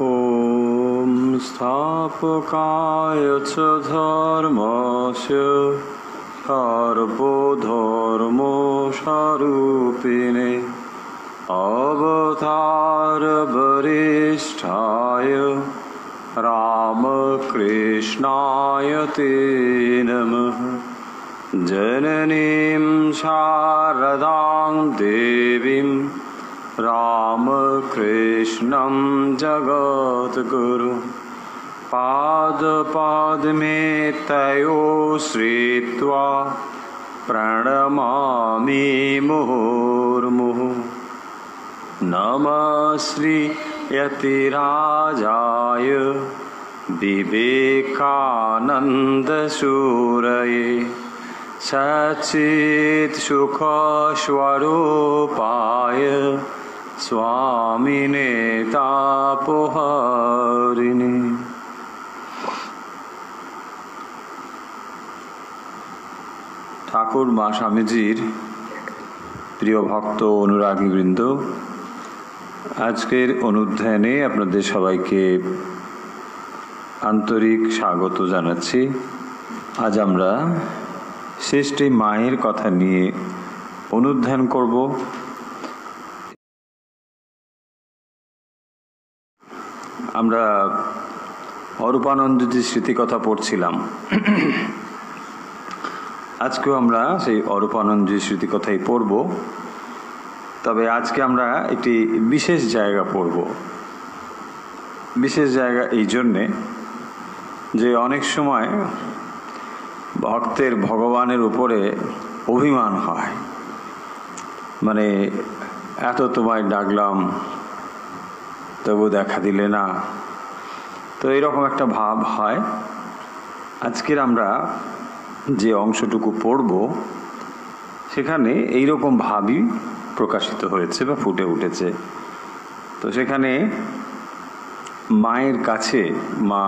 ॐ स्थापकाय च धर्मस्य सर्वधर्मस्वरूपिणे अवतारवरिष्ठाय रामकृष्णाय ते नमः। जननीं शारदां देवीं रामकृष्णं जगद्गुरुं पादपद्मे तयो श्रित्वा प्रणमामि मुहुर्मुहुः। नमः श्री यतिराजाय विवेकानन्दसूरये सच्चित् सुखस्वरूपाय स्वामिने तापहारिणे। ঠাকুর মা স্বামীজির প্রিয় ভক্ত অনুরাগীবৃন্দ, আজকের অনুধ্যানে আপনাদের সবাইকে আন্তরিক স্বাগত জানাচ্ছি। আজ আমরা সৃষ্টি মায়ের কথা নিয়ে অনুধ্যান করব। আমরা অরূপানন্দজির স্মৃতিকথা পড়ছিলাম। আজকেও আমরা সেই অরূপানন্দজির স্মৃতিকথাই পড়ব, তবে আজকে আমরা একটি বিশেষ জায়গা পড়ব। বিশেষ জায়গা এই জন্যে যে অনেক সময় ভক্তের ভগবানের উপরে অভিমান হয়, মানে এত তোমায় ডাকলাম তবু দেখা দিলে না, তো এরকম একটা ভাব হয়। আজকের আমরা যে অংশটুকু পড়ব সেখানে এইরকম ভাবই প্রকাশিত হয়েছে বা ফুটে উঠেছে। তো সেখানে মায়ের কাছে, মা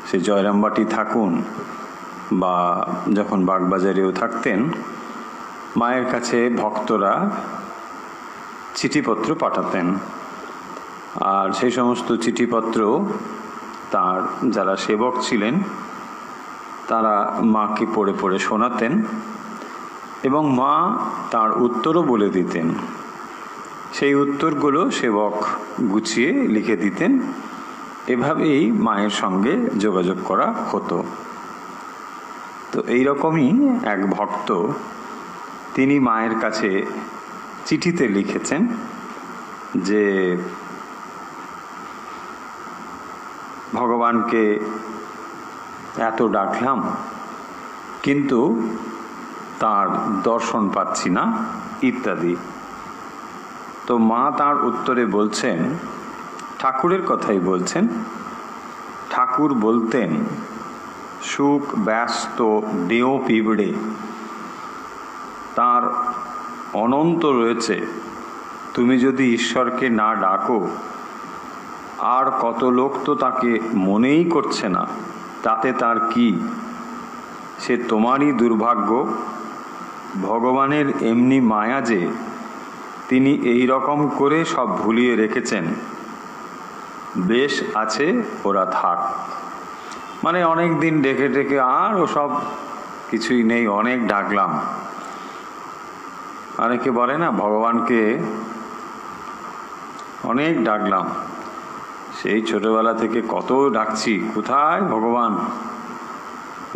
সে জয়রামবাটি থাকুন বা যখন বাগবাজারেও থাকতেন, মায়ের কাছে ভক্তরা চিঠিপত্র পাঠাতেন, আর সেই সমস্ত চিঠিপত্র তার যারা সেবক ছিলেন তারা মাকে পড়ে পড়ে শোনাতেন এবং মা তার উত্তরও বলে দিতেন। সেই উত্তরগুলো সেবক গুছিয়ে লিখে দিতেন। এভাবেই মায়ের সঙ্গে যোগাযোগ করা হতো। তো এইরকমই এক ভক্ত, তিনি মায়ের কাছে চিঠিতে লিখেছেন যে ভগবানকে এত ডাকলাম কিন্তু তার দর্শন পাচ্ছি না ইত্যাদি। তো মা তার উত্তরে বলছেন, ঠাকুরের কথাই বলছেন। ঠাকুর বলতেন, সুখ ব্যস্ত দেও পিঁপড়ে, তার অনন্ত রয়েছে। তুমি যদি ঈশ্বরকে না ডাকো, আর কত লোক তো তাকে মনেই করছে না, তাতে তার কি? সে তোমারই দুর্ভাগ্য। ভগবানের এমনি মায়া যে তিনি এই রকম করে সব ভুলিয়ে রেখেছেন। বেশ আছে, ওরা থাক। মানে অনেক দিন ডেকে ডেকে আর ওসব কিছুই নেই, অনেক ডাকলাম। অনেকে বলে না, ভগবানকে অনেক ডাকলাম, সেই ছোটবেলা থেকে কত ডাকছি, কোথায় ভগবান?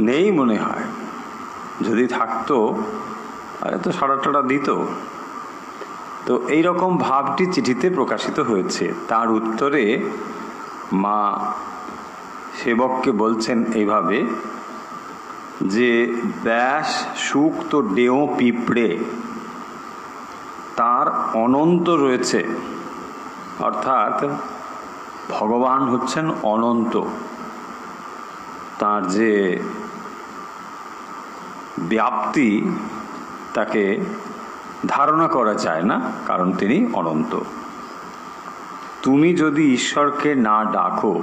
নেই মনে হয়। যদি থাকতো আরে তো সাড়াটাড়া দিত। তো এইরকম ভাবটি চিঠিতে প্রকাশিত হয়েছে। তার উত্তরে মা সেবককে বলছেন এইভাবে যে ব্যাস সুখ তো ডেও পিঁপড়ে, তার অনন্ত রয়েছে। অর্থাৎ ভগবান হচ্ছেন অনন্ত, তার যে ব্যাপ্তি তাকে ধারণা করা যায় না, কারণ তিনি অনন্ত। তুমি যদি ঈশ্বরকে না ডাকো,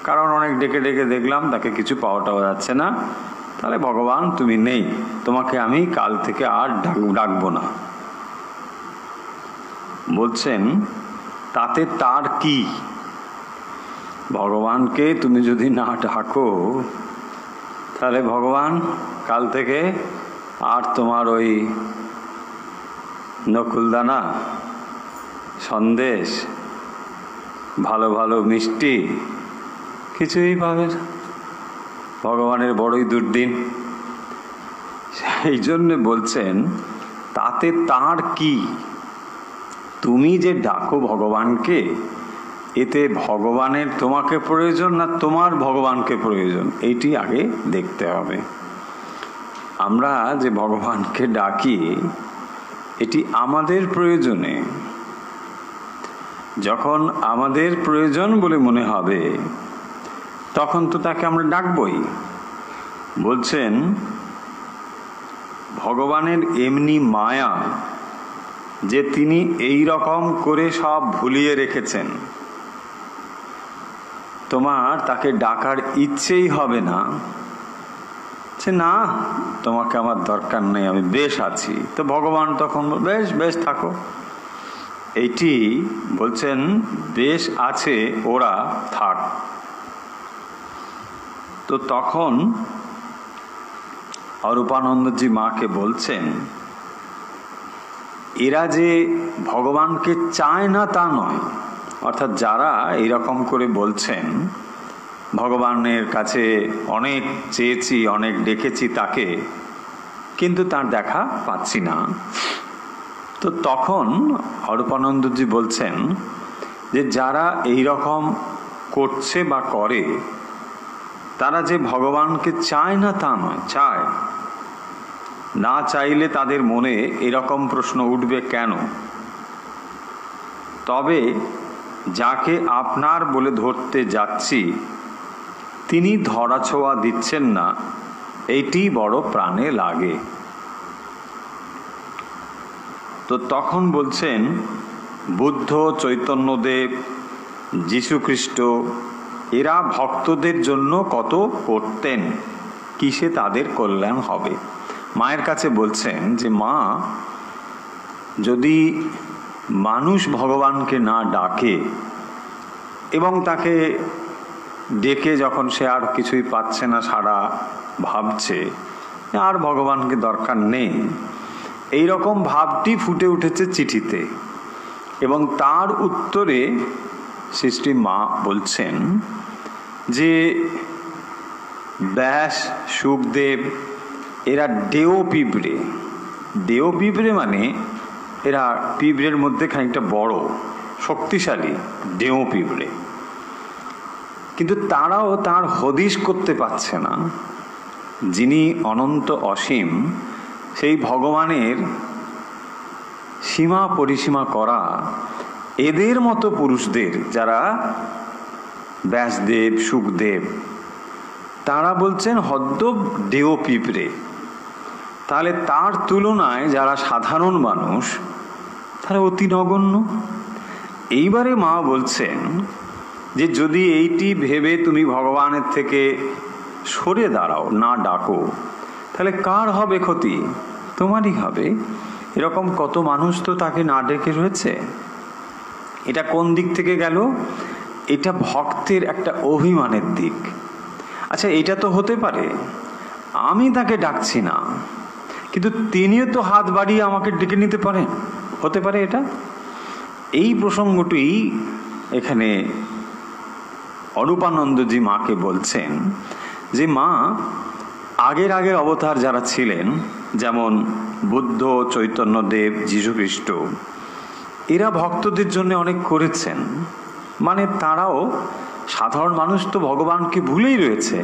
কারণ অনেক ডেকে ডেকে দেখলাম তাকে কিছু পাওয়া টাওয়া যাচ্ছে না, তাহলে ভগবান তুমি নেই, তোমাকে আমি কাল থেকে আর ডাকবো না। বলছেন তাতে তার কি? ভগবানকে তুমি যদি না ডাকো তাহলে ভগবান কাল থেকে আর তোমার ওই নকুলদানা, সন্দেশ, ভালো ভালো মিষ্টি কিছুই পাবে না। ভগবানের বড়ই দুর্দিন। সেই জন্যে বলছেন তাতে তার কি? তুমি যে ডাকো ভগবানকে, এতে ভগবানের তোমাকে প্রয়োজন না তোমার ভগবানকে প্রয়োজন, এইটি আগে দেখতে হবে। আমরা যে ভগবানকে ডাকি এটি আমাদের প্রয়োজনে। যখন আমাদের প্রয়োজন বলে মনে হবে তখন তো তাকে আমরা ডাকবই। বলছেন ভগবানের এমনি মায়া যে তিনি এই রকম করে সব ভুলিয়ে রেখেছেন, তোমার তাকে ডাকার ইচ্ছেই হবে না। যে না, তোমাকে আমার দরকার নেই, আমি বেশ আছি। তো ভগবান তখন বেশ বেশ থাকো। এইটি বলছেন বেশ আছে ওরা, থাক। তো তখন অরূপানন্দজি মাকে বলছেন এরা যে ভগবানকে চায় না তা নয়। অর্থাৎ যারা এইরকম করে বলছেন ভগবানের কাছে অনেক চেয়েছি, অনেক ডেকেছি তাকে, কিন্তু তার দেখা পাচ্ছি না, তো তখন অরূপানন্দজি বলছেন যে যারা এই রকম করছে বা করে তারা যে ভগবানকে চায় না তা নয়, চায়। না চাইলে তাদের মনে এরকম প্রশ্ন উঠবে কেন? তবে যাকে আপনার বলে ধরতে যাচ্ছি তিনি ধরাছোঁয়া দিচ্ছেন না, এইটি বড় প্রাণে লাগে। তো তখন বলছেন বুদ্ধ, চৈতন্যদেব, যীশুখ্রিস্ট এরা ভক্তদের জন্য কত করতেন, কিসে তাদের কল্যাণ হবে। মায়ের কাছে বলছেন যে মা, যদি মানুষ ভগবানকে না ডাকে এবং তাকে ডেকে যখন সে আর কিছুই পাচ্ছে না, সারা ভাবছে আর ভগবানকে দরকার নেই, এই রকম ভাবটি ফুটে উঠেছে চিঠিতে। এবং তার উত্তরে শ্রী মা বলছেন যে ব্যাস, সুখদেব এরা ডেও পিঁপড়ে। ডেও পিঁপড়ে মানে এরা পিঁপড়ের মধ্যে খানিকটা বড়, শক্তিশালী ডেও পিঁপড়ে, কিন্তু তারাও তার হদিশ করতে পারছে না। যিনি অনন্ত অসীম, সেই ভগবানের সীমা পরিসীমা করা এদের মতো পুরুষদের, যারা ব্যাসদেব, সুখদেব, তারা বলছেন হদ্দ ডেও পিঁপড়ে। তাহলে তার তুলনায় যারা সাধারণ মানুষ তারা অতি নগণ্য। এইবারে মা বলছেন যে যদি এইটি ভেবে তুমি ভগবানের থেকে সরে দাঁড়াও, না ডাকো, তাহলে কার হবে ক্ষতি? তোমারই হবে। এরকম কত মানুষ তো তাকে না ডেকে রয়েছে। এটা কোন দিক থেকে গেল? এটা ভক্তের একটা অভিমানের দিক। আচ্ছা, এটা তো হতে পারে আমি তাকে ডাকছি না, কিন্তু তিনিও তো হাত বাড়িয়ে আমাকে ডেকে নিতে পারেন, হতে পারে এটা। এই প্রসঙ্গটি এখানে অরূপানন্দজি মাকে বলছেন যে মা, আগের অবতার যারা ছিলেন, যেমন বুদ্ধ, চৈতন্যদেব, যীশুখ্রিস্ট, এরা ভক্তদের জন্য অনেক করেছেন। মানে তারাও, সাধারণ মানুষ তো ভগবানকে ভুলেই রয়েছে,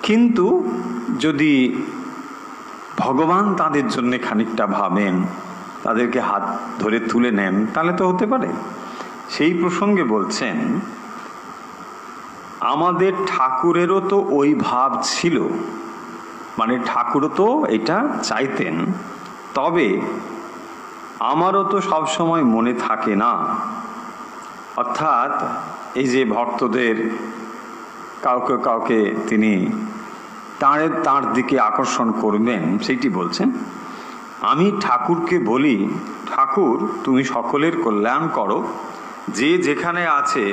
কিন্তু যদি ভগবান তাদের জন্য খানিকটা ভাবেন, তাদেরকে হাত ধরে তুলে নেন, তাহলে তো হতে পারে। সেই প্রসঙ্গে বলছেন আমাদের ঠাকুরেরও তো ওই ভাব ছিল, মানে ঠাকুরও তো এটা চাইতেন, তবে আমারও তো সব সময় মনে থাকে না। অর্থাৎ এই যে ভক্তদের কাউকে কাউকে তিনি তার দিকে আকর্ষণ করবেন, সেইটি বলছেন। আমি ঠাকুরকে বলি, ঠাকুর তুমি সকলের কল্যাণ করো, যে যেখানে আছে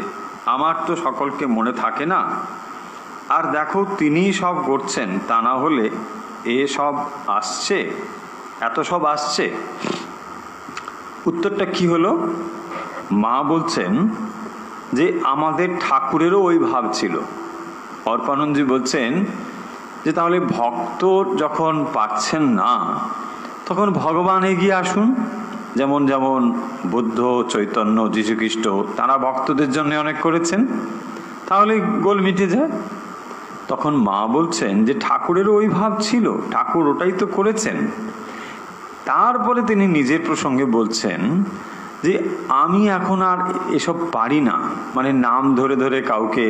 আমার তো সকলকে মনে থাকে না। আর দেখো তিনি সব করছেন, তা না হলে এ সব আসছে, এত সব আসছে। উত্তরটা কি হলো? মা বলছেন যে আমাদের ঠাকুরেরও ওই ভাব ছিল। অর্পানন্দজি বলছেন যে তাহলে ভক্ত যখন পাচ্ছেন না তখন ভগবান এগিয়ে আসুন। যেমন যেমন বুদ্ধ, চৈতন্য, যীশুখ্রিস্ট তারা ভক্তদের জন্য অনেক করেছেন, তাহলে গোল মিটে যায়। তখন মা বলছেন যে ঠাকুরেরও ওই ভাব ছিল, ঠাকুর ওটাই তো করেছেন। তারপরে তিনি নিজের প্রসঙ্গে বলছেন যে আমি এখন আর এসব পারি না, মানে নাম ধরে ধরে কাউকে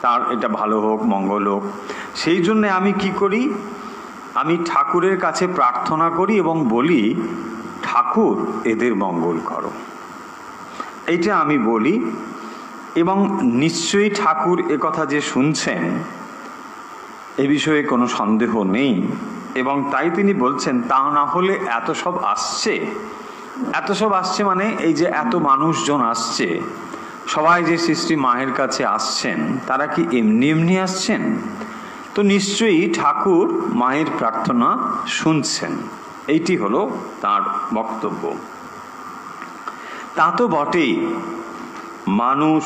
তার এটা ভালো হোক, মঙ্গল হোক, সেই জন্য আমি কি করি, আমি ঠাকুরের কাছে প্রার্থনা করি এবং বলি ঠাকুর এদের মঙ্গল করো, এইটা আমি বলি। এবং নিশ্চয়ই ঠাকুর একথা যে শুনছেন এ বিষয়ে কোনো সন্দেহ নেই। এবং তাই তিনি বলছেন তা না হলে এত সব আসছে, এত সব আসছে মানে এই যে এত মানুষজন আসছে, সবাই যে সৃষ্টি মায়ের কাছে আসছেন তারা কি এমনি এমনি আসছেন? তো নিশ্চয়ই ঠাকুর মায়ের প্রার্থনা শুনছেন, এইটি হলো তার বক্তব্য। তা তো বটেই, মানুষ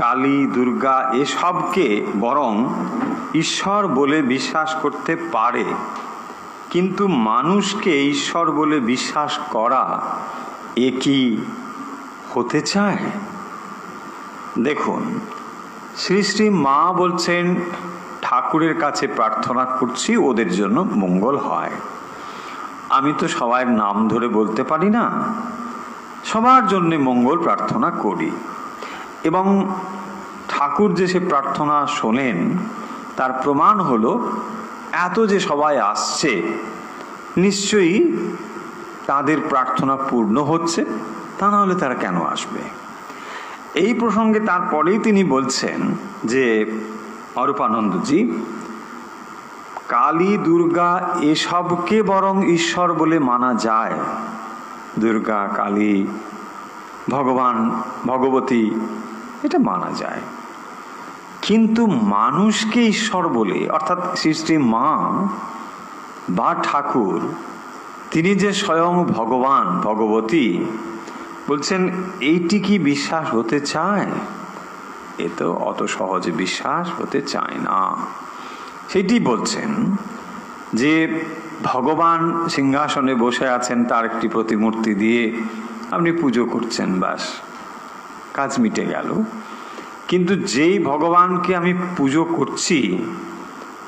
কালী, দুর্গা এসবকে বরং ঈশ্বর বলে বিশ্বাস করতে পারে, কিন্তু মানুষকে ঈশ্বর বলে বিশ্বাস করা এ কি হতে চায়? দেখুন, শ্রী শ্রী মা বলছেন ঠাকুরের কাছে প্রার্থনা করছি ওদের জন্য মঙ্গল হয়। আমি তো সবার নাম ধরে বলতে পারি না, সবার জন্য মঙ্গল প্রার্থনা করি। এবং ঠাকুর যে সে প্রার্থনা শোনেন তার প্রমাণ হলো এত যে সবাই আসছে, নিশ্চয়ই তাদের প্রার্থনা পূর্ণ হচ্ছে, তা না হলে তারা কেন আসবে? এই প্রসঙ্গে তারপরেই তিনি বলছেন যে অরূপানন্দজি, কালী, দুর্গা এসবকে বরং ঈশ্বর বলে মানা যায়। দুর্গা, কালী, ভগবান, ভগবতী এটা মানা যায়, কিন্তু মানুষকে ঈশ্বর বলে, অর্থাৎ সৃষ্টি মা বা ঠাকুর তিনি যে স্বয়ং ভগবান, ভগবতী, বলছেন এইটি কি বিশ্বাস হতে চায়? এ তো অত সহজে বিশ্বাস হতে চায় না। সেটি বলছেন যে ভগবান সিংহাসনে বসে আছেন, তার একটি প্রতিমূর্তি দিয়ে আপনি পুজো করছেন, ব্যাস কাজ মিটে গেল। কিন্তু যেই ভগবানকে আমি পুজো করছি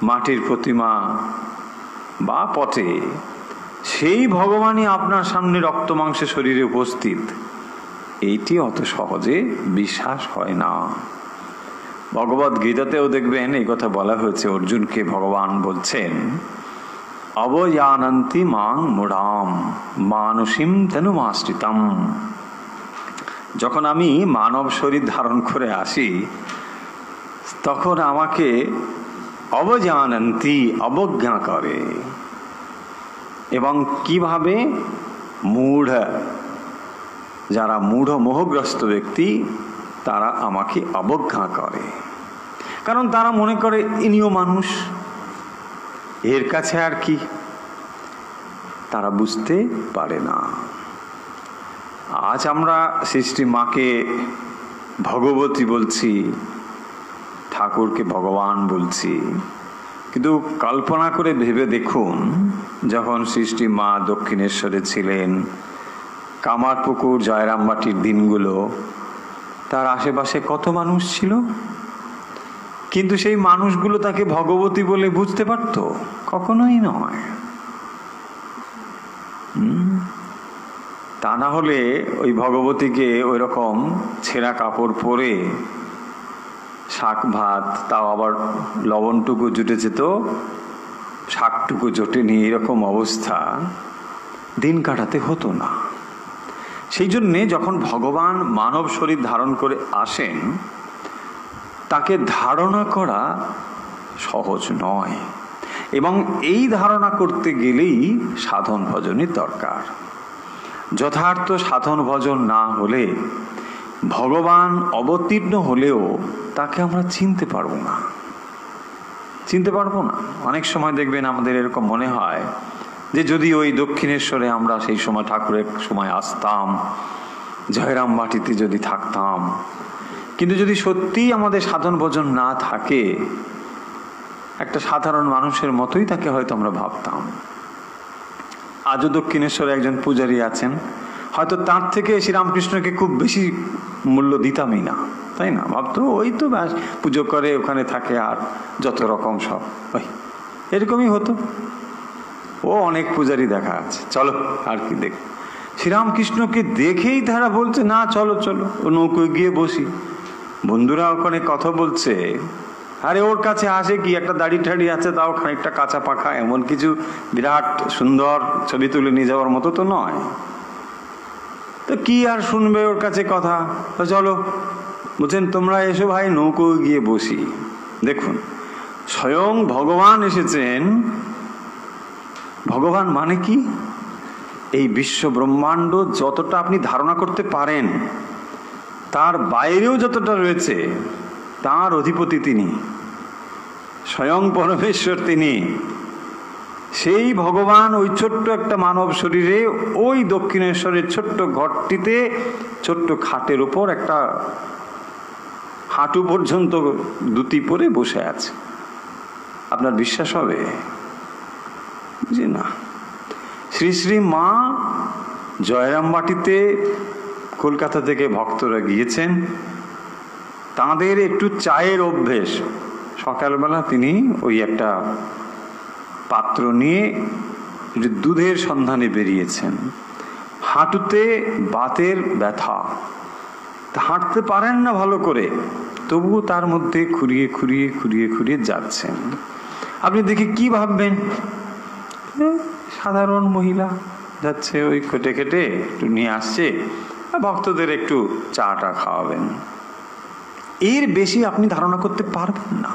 মাটির প্রতিমা বা পটে, সেই ভগবানই আপনার সামনে রক্ত মাংসে শরীরে উপস্থিত, এইটি অত সহজে বিশ্বাস হয় না। ভগবদ গীতাতেও দেখবেন এই কথা বলা হয়েছে, অর্জুনকে ভগবান বলছেন অবজানন্তি মাং মূঢ়াম মানসীম তনুমাশ্রিতম। যখন আমি মানব শরীর ধারণ করে আসি তখন আমাকে অবজানন্তি, অবজ্ঞা করে। এবং কিভাবে? মূঢ়, যারা মূঢ় মোহগ্রস্ত ব্যক্তি তারা আমাকে অবজ্ঞা করে, কারণ তারা মনে করে ইনিও মানুষ, এর কাছে আর কি। তারা বুঝতে পারে না। আজ আমরা সৃষ্টি মাকে ভগবতী বলছি, ঠাকুরকে ভগবান বলছি, কিন্তু কল্পনা করে ভেবে দেখুন, যখন সৃষ্টি মা দক্ষিণেশ্বরে ছিলেন, কামারপুকুর, জয়রামবাটির দিনগুলো, তার আশেপাশে কত মানুষ ছিল, কিন্তু সেই মানুষগুলো তাকে ভগবতী বলে বুঝতে পারত? কখনোই নয়। তা না হলে ওই ভগবতীকে ওই রকম ছেঁড়া কাপড় পরে, শাক ভাত, তাও আবার লবণটুকু জুটেছে তো শাকটুকু জোটেনি, এরকম অবস্থা দিন কাটাতে হতো না। সেই জন্যে যখন ভগবান মানব শরীর ধারণ করে আসেন, তাকে ধারণা করা সহজ নয়, এবং এই ধারণা করতে গেলেই সাধন ভজনের দরকার। যথার্থ সাধন ভজন না হলে ভগবান অবতীর্ণ হলেও তাকে আমরা চিনতে পারবো না। অনেক সময় দেখবেন আমাদের এরকম মনে হয় যে যদি ওই দক্ষিণেশ্বরে আমরা সেই সময় ঠাকুরের সময় আসতাম, জয়রাম বাটিতে যদি থাকতাম, কিন্তু যদি সত্যিই আমাদের সাধন ভজন না থাকে, একটা সাধারণ মানুষের মতোই তাকে হয়তো আমরা ভাবতাম। আজও দক্ষিণেশ্বরে একজন পূজারী আছেন, হয়তো তার থেকে শ্রীরামকৃষ্ণকে খুব বেশি মূল্য দিতামই না, তাই না? ভাবতো ওই তো ব্যাস পুজো করে ওখানে থাকে আর যত রকম সব ওই এরকমই হতো। ও অনেক পূজারী দেখা আছে, চলো আর কি দেখ। শ্রীরামকৃষ্ণকে দেখেই তারা বলছে না চলো চলো ও নৌকোয় গিয়ে বসি। বন্ধুরা ওখানে কথা বলছে, আরে ওর কাছে আসে কি, একটা দাড়ি ঠাড়ি আছে, তাও খানিকটা কাঁচা পাখা, এমন কিছু বিরাট সুন্দর ছবি তুলে নিয়ে যাওয়ার মতো তো নয়। তো কি আর শুনবে ওর কাছে কথা, তো চলো বলছেন তোমরা এসো ভাই নৌকো গিয়ে বসি। দেখুন, স্বয়ং ভগবান এসেছেন। ভগবান মানে কি? এই বিশ্ব ব্রহ্মাণ্ড যতটা আপনি ধারণা করতে পারেন তার বাইরেও যতটা রয়েছে তার অধিপতি তিনি, স্বয়ং পরমেশ্বর তিনি। সেই ভগবান ওই ছোট্ট একটা মানব শরীরে ওই দক্ষিণেশ্বরের ছোট্ট ঘরটিতে ছোট্ট খাটের উপর একটা হাঁটু পর্যন্ত ধুতি পরে বসে আছে। আপনার বিশ্বাস হবে? জি না। শ্রী শ্রী মা জয়রামবাটিতে কলকাতা থেকে ভক্তরা গিয়েছেন, তাঁদের একটু চায়ের অভ্যেস। সকালবেলা তিনি ওই একটা পাত্র নিয়ে দুধের সন্ধানে বেরিয়েছেন। হাঁটুতে বাতের ব্যথা, হাঁটতে পারেন না ভালো করে, তবুও তার মধ্যে খুঁড়িয়ে খুঁড়িয়ে খুঁড়িয়ে খুঁড়িয়ে যাচ্ছেন। আপনি দেখে কি ভাববেন? সাধারণ মহিলা যাচ্ছে, ওই কেটে কেটে একটু নিয়ে আসছে, ভক্তদের একটু চাটা খাওয়াবেন। এর বেশি আপনি ধারণা করতে পারবেন না।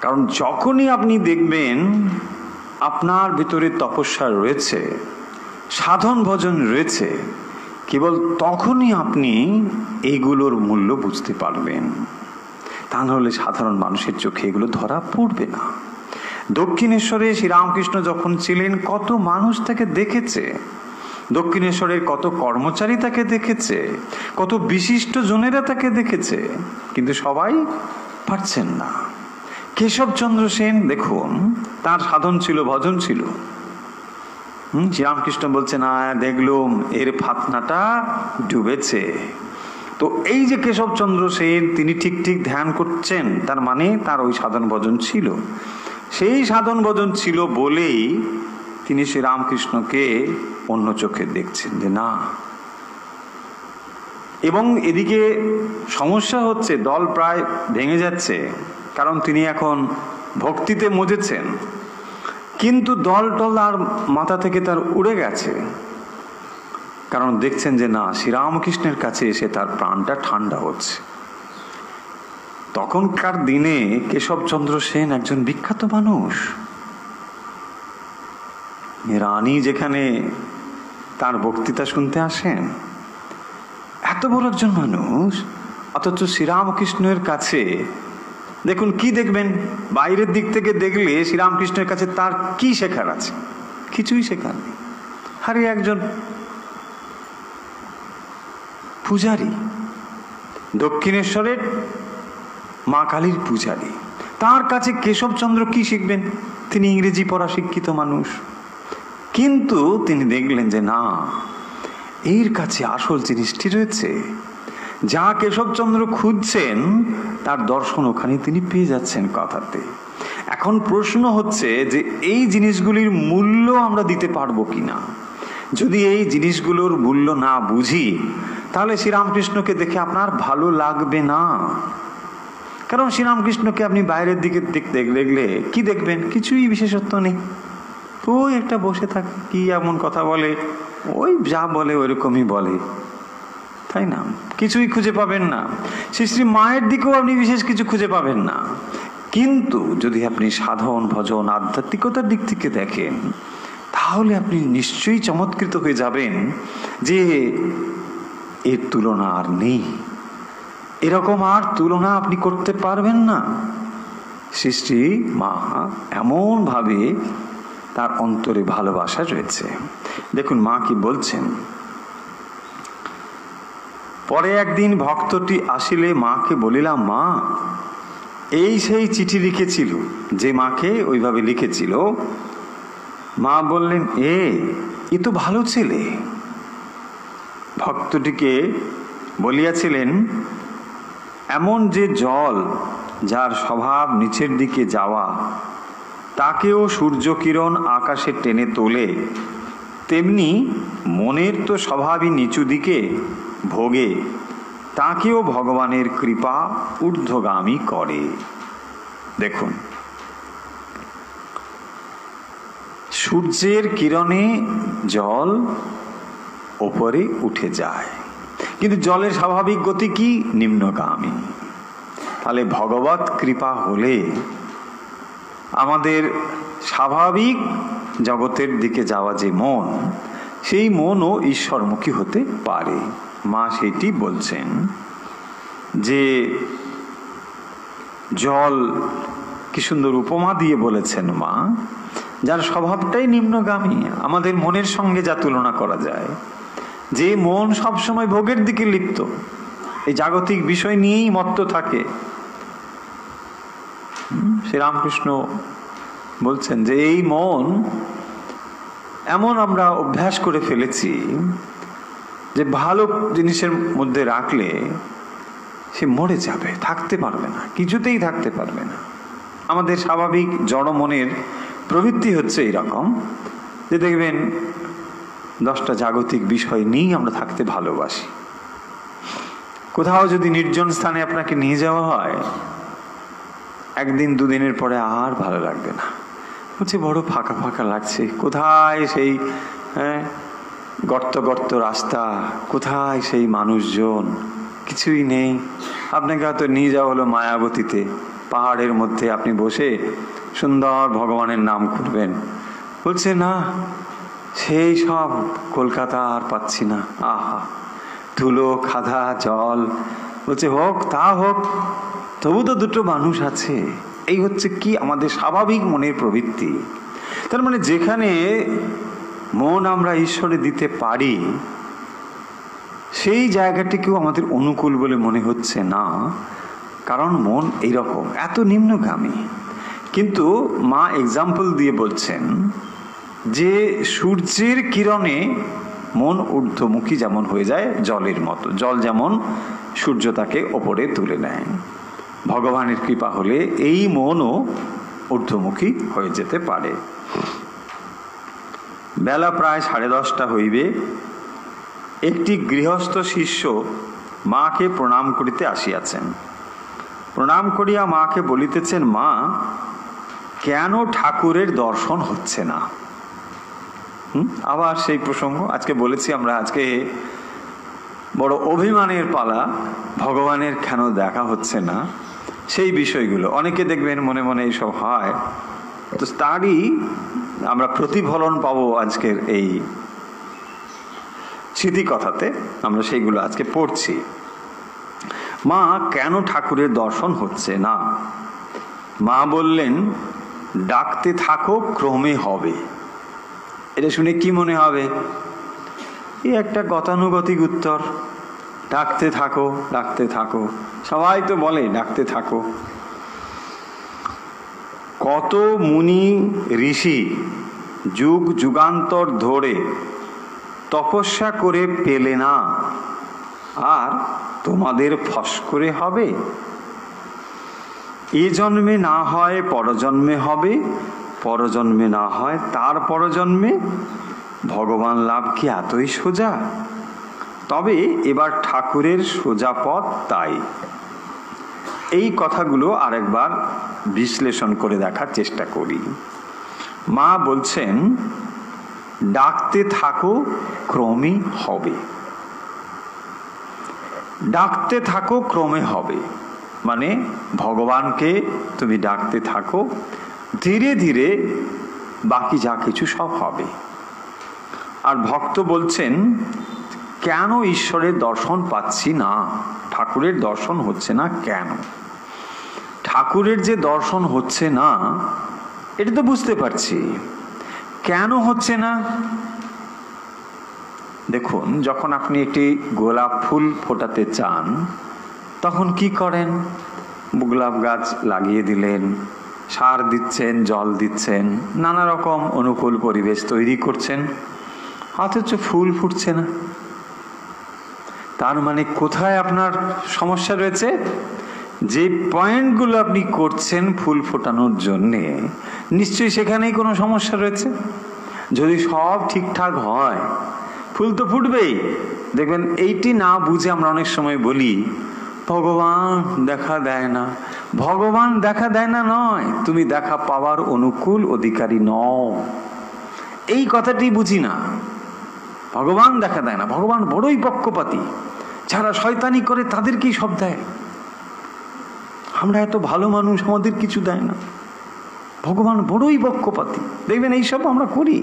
কারণ যখনই আপনি দেখবেন আপনার ভিতরে তপস্যা রয়েছে, সাধন ভজন রয়েছে, কেবল তখনই আপনি এইগুলোর মূল্য বুঝতে পারবেন। তা নাহলে সাধারণ মানুষের চোখে এগুলো ধরা পড়বে না। দক্ষিণেশ্বরে শ্রীরামকৃষ্ণ যখন ছিলেন কত মানুষ তাকে দেখেছে, দক্ষিণেশ্বরের কত কর্মচারী তাকে দেখেছে, কত বিশিষ্ট জনেরা তাকে দেখেছে, কিন্তু সবাই পারছেন না। কেশবচন্দ্র সেন দেখুন, তার সাধন ছিল, ভজন ছিল। শ্রীরামকৃষ্ণ বলছে না দেখলুম এর ফাতনাটা ডুবেছে। তো এই যে কেশবচন্দ্র সেন তিনি ঠিক ঠিক ধ্যান করছেন, তার মানে তার ওই সাধন ভজন ছিল। সেই সাধন ভজন ছিল বলেই তিনি শ্রীরামকৃষ্ণকে অন্য চোখে দেখছেন যে না। এবং এদিকে সমস্যা হচ্ছে, দল প্রায় ভেঙে যাচ্ছে, কারণ তিনি এখন ভক্তিতে মজেছেন, কিন্তু দল টল আর মাথা থেকে তার উড়ে গেছে। কারণ দেখছেন যে না, শ্রীরামকৃষ্ণের কাছে এসে তার প্রাণটা ঠান্ডা হচ্ছে। তখনকার দিনে কেশবচন্দ্র সেন একজন বিখ্যাত মানুষ। রানী যেখানে তার বক্তৃতা শুনতে আসেন, এত বড় একজন মানুষ, অথচ শ্রীরামকৃষ্ণের কাছে দেখুন কি দেখবেন, বাইরের দিক থেকে দেখলে শ্রীরামকৃষ্ণের কাছে তার কি শেখার আছে? কিছুই শেখার নেই। আরে একজন পূজারী, দক্ষিণেশ্বরের মা কালীর পূজারী, তার কাছে কেশবচন্দ্র কি শিখবেন? তিনি ইংরেজি পড়া শিক্ষিত মানুষ, কিন্তু তিনি দেখলেন যে না, এর কাছে আসল জিনিসটি রয়েছে। যা কেশবচন্দ্র খুঁজছেন তার দর্শন ওখানে তিনি পেয়ে যাচ্ছেন কথাতে। এখন প্রশ্ন হচ্ছে যে এই জিনিসগুলির মূল্য আমরা দিতে পারবো কিনা। যদি এই জিনিসগুলোর মূল্য না বুঝি, তাহলে শ্রীরামকৃষ্ণকে দেখে আপনার ভালো লাগবে না। কারণ শ্রীরামকৃষ্ণকে আপনি বাইরের দিকে দেখলে কি দেখবেন? কিছুই বিশেষত্ব নেই। ওই একটা বসে থাকে, কি এমন কথা বলে, ওই যা বলে ওইরকমই বলে, তাই না? কিছুই খুঁজে পাবেন না। শ্রী শ্রী মায়ের দিকেও আপনি বিশেষ কিছু খুঁজে পাবেন না। কিন্তু যদি আপনি সাধন ভজন আধ্যাত্মিকতার দিক থেকে দেখেন, তাহলে আপনি নিশ্চয়ই চমৎকৃত হয়ে যাবেন যে এর তুলনা আর নেই, এরকম আর তুলনা আপনি করতে পারবেন না। সৃষ্টি মা এমন ভাবে তার অন্তরে ভালোবাসা রয়েছে। দেখুন মা কি বলছেন। পরে একদিন ভক্তটি আসিলে মাকে বলিলাম, মা এই সেই চিঠি লিখেছিল, যে মাকে ওইভাবে লিখেছিল। মা বললেন, এ তো ভালো ছেলে। ভক্তটিকে বলিয়াছিলেন, এমন যে জল যার স্বভাব নিচের দিকে যাওয়া, তাকেও সূর্যকিরণ আকাশে টেনে তোলে, তেমনি মনের তো স্বভাবই নিচু দিকে ভোগে, তাকেও ভগবানের কৃপা ঊর্ধ্বগামী করে। দেখুন, সূর্যের কিরণে জল ওপরে উঠে যায়, কিন্তু জলের স্বাভাবিক গতি কি? নিম্নগামী। তাহলে ভগবত কৃপা হলে আমাদের স্বাভাবিক জগতের দিকে যাওয়া যে মন, সেই মনও ঈশ্বরমুখী হতে পারে। মা সেটি বলছেন যে জল, কি সুন্দর উপমা দিয়ে বলেছেন মা, যার স্বভাবটাই নিম্নগামী, আমাদের মনের সঙ্গে যা তুলনা করা যায়, যে মন সবসময় ভোগের দিকে লিপ্ত, এই জাগতিক বিষয় নিয়েই মত্ত থাকে। শ্রীরামকৃষ্ণ বলছেন যে এই মন এমন আমরা অভ্যাস করে ফেলেছি যে ভালো জিনিসের মধ্যে রাখলে সে মরে যাবে, থাকতে পারবে না, কিছুতেই থাকতে পারবে না। আমাদের স্বাভাবিক জড় মনের প্রবৃত্তি হচ্ছে এইরকম যে দেখবেন 10টা জাগতিক বিষয় নিয়েই আমরা থাকতে ভালোবাসি। কোথাও যদি নির্জন স্থানে আপনাকে নিয়ে যাওয়া হয়, একদিন দুদিনের পরে আর ভালো লাগবে না, বলছে বড় ফাঁকা ফাঁকা লাগছে, কোথায় সেই গর্ত গর্ত রাস্তা, কোথায় সেই মানুষজন, কিছুই নেই। আপনাকে হয়তো নিয়ে যাওয়া হলো মায়াবতীতে, পাহাড়ের মধ্যে আপনি বসে সুন্দর ভগবানের নাম করবেন, বলছে না সেই সব কলকাতা আর পাচ্ছি না, আহা ধুলো খাদা জল, বলছে হোক তা হোক, তবু তো দুটো মানুষ আছে। এই হচ্ছে কি আমাদের স্বাভাবিক মনের প্রবৃত্তি। তার মানে যেখানে মন আমরা ঈশ্বরে দিতে পারি, সেই জায়গাটিকেও আমাদের অনুকূল বলে মনে হচ্ছে না, কারণ মন এইরকম এত নিম্নগামী। কিন্তু মা এক্সাম্পল দিয়ে বলছেন যে সূর্যের কিরণে মন ঊর্ধ্বমুখী যেমন হয়ে যায় জলের মতো, জল যেমন সূর্য তাকে ওপরে তুলে নেয়, ভগবানের কৃপা হলে এই মনও ঊর্ধ্বমুখী হয়ে যেতে পারে। বেলা প্রায় 10:30 হইবে। একটি গৃহস্থ শিষ্য মাকে প্রণাম করিতে আসিয়াছেন। প্রণাম করিয়া মাকে বলিতেছেন, মা কেন ঠাকুরের দর্শন হচ্ছে না? আবার সেই প্রসঙ্গ আজকে বলেছি আমরা, আজকে বড় অভিমানের পালা, ভগবানের কেন দেখা হচ্ছে না সেই বিষয়গুলো। অনেকে দেখবেন মনে মনে এইসব হয়, তো তারই আমরা প্রতিফলন পাবো আজকের এই স্মৃতিকথাতে, আমরা সেইগুলো আজকে পড়ছি। মা কেন ঠাকুরের দর্শন হচ্ছে না? মা বললেন, ডাকতে থাকো ক্রমে হবে। এটা শুনে কি মনে হবে? এই একটা গতানুগতিক উত্তর, ডাকতে থাকো ডাকতে থাকো, সবাই তো বলে ডাকতে থাকো। কত মুনি ঋষি যুগ যুগান্তর ধরে তপস্যা করে পেলে না, আর তোমাদের ফস করে হবে? এ জন্মে না হয় পরজন্মে হবে, পরজন্মে না হয় তার পরজন্মে। ভগবান লাভ কি এতই সোজা? তবে এবার ঠাকুরের সোজা পথ তাই। এই কথাগুলো আরেকবার বিশ্লেষণ করে দেখার চেষ্টা করি। মা বলছেন, ডাকতে থাকো ক্রমে হবে। ডাকতে থাকো ক্রমে হবে মানে ভগবানকে তুমি ডাকতে থাকো, ধীরে ধীরে বাকি যা কিছু সব হবে। আর ভক্ত বলছেন, কেন ঈশ্বরের দর্শন পাচ্ছি না, ঠাকুরের দর্শন হচ্ছে না কেন? ঠাকুরের যে দর্শন হচ্ছে না এটা তো বুঝতে পারছি, কেন হচ্ছে না? দেখুন, যখন আপনি একটি গোলাপ ফুল ফোটাতে চান তখন কি করেন? গোলাপ গাছ লাগিয়ে দিলেন, সার দিচ্ছেন, জল দিচ্ছেন, নানা রকম অনুকূল পরিবেশ তৈরি করছেন, অথচ ফুল ফুটছে না। তার মানে কোথায় আপনার সমস্যা রয়েছে? যে পয়েন্টগুলো আপনি করছেন ফুল ফোটানোর জন্যে, নিশ্চয়ই সেখানেই কোনো সমস্যা রয়েছে। যদি সব ঠিকঠাক হয় ফুল তো ফুটবেই। দেখবেন এইটি না বুঝে আমরা অনেক সময় বলি ভগবান দেখা দেয় না। ভগবান দেখা দেয় না নয়, তুমি দেখা পাওয়ার অনুকূল অধিকারী নও, এই কথাটি বুঝি না। ভগবান দেখা দেয় না, ভগবান বড়ই পক্ষপাতী, যারা শয়তানি করে তাদেরকেই সব দেয়। আমরা এত ভালো মানুষ, আমাদের কিছু দেয় না। ভগবান বড়ই পক্ষপাতী। দেখবেন এইসব আমরা করি।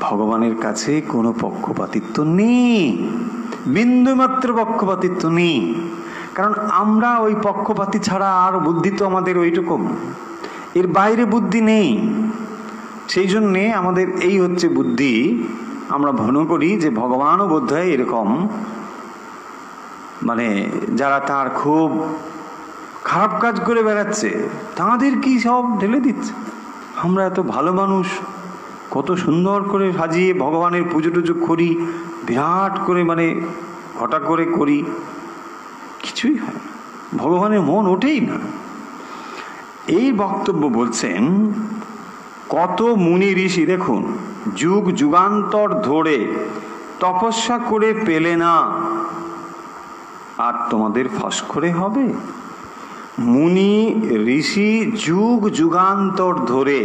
ভগবানের কাছে কোনো পক্ষপাতিত্ব নেই, বিন্দুমাত্র পক্ষপাতিত্ব নেই। কারণ আমরা ওই পক্ষপাতি ছাড়া আর বুদ্ধি তো আমাদের ওইরকম, এর বাইরে বুদ্ধি নেই। সেই জন্যে আমাদের এই হচ্ছে বুদ্ধি। আমরা মনে করি যে ভগবানও বোধ হয় এরকম, মানে যারা তার খুব খারাপ কাজ করে বেড়াচ্ছে তাদের কি সব ঢেলে দিচ্ছে। আমরা এত ভালো মানুষ, কত সুন্দর করে সাজিয়ে ভগবানের পুজো টুজো করি, বিরাট করে মানে ঘটা করে করি, কিছুই হয় না, ভগবানের মন ওঠেই না। এই বক্তব্য বলছেন কত মুনি ঋষি, দেখুন, যুগ যুগান্তর ধরে তপস্যা করে পেলে না, আর তোমাদের ফাঁস করে হবে? মুনি ঋষি যুগ যুগান্তর ধরে,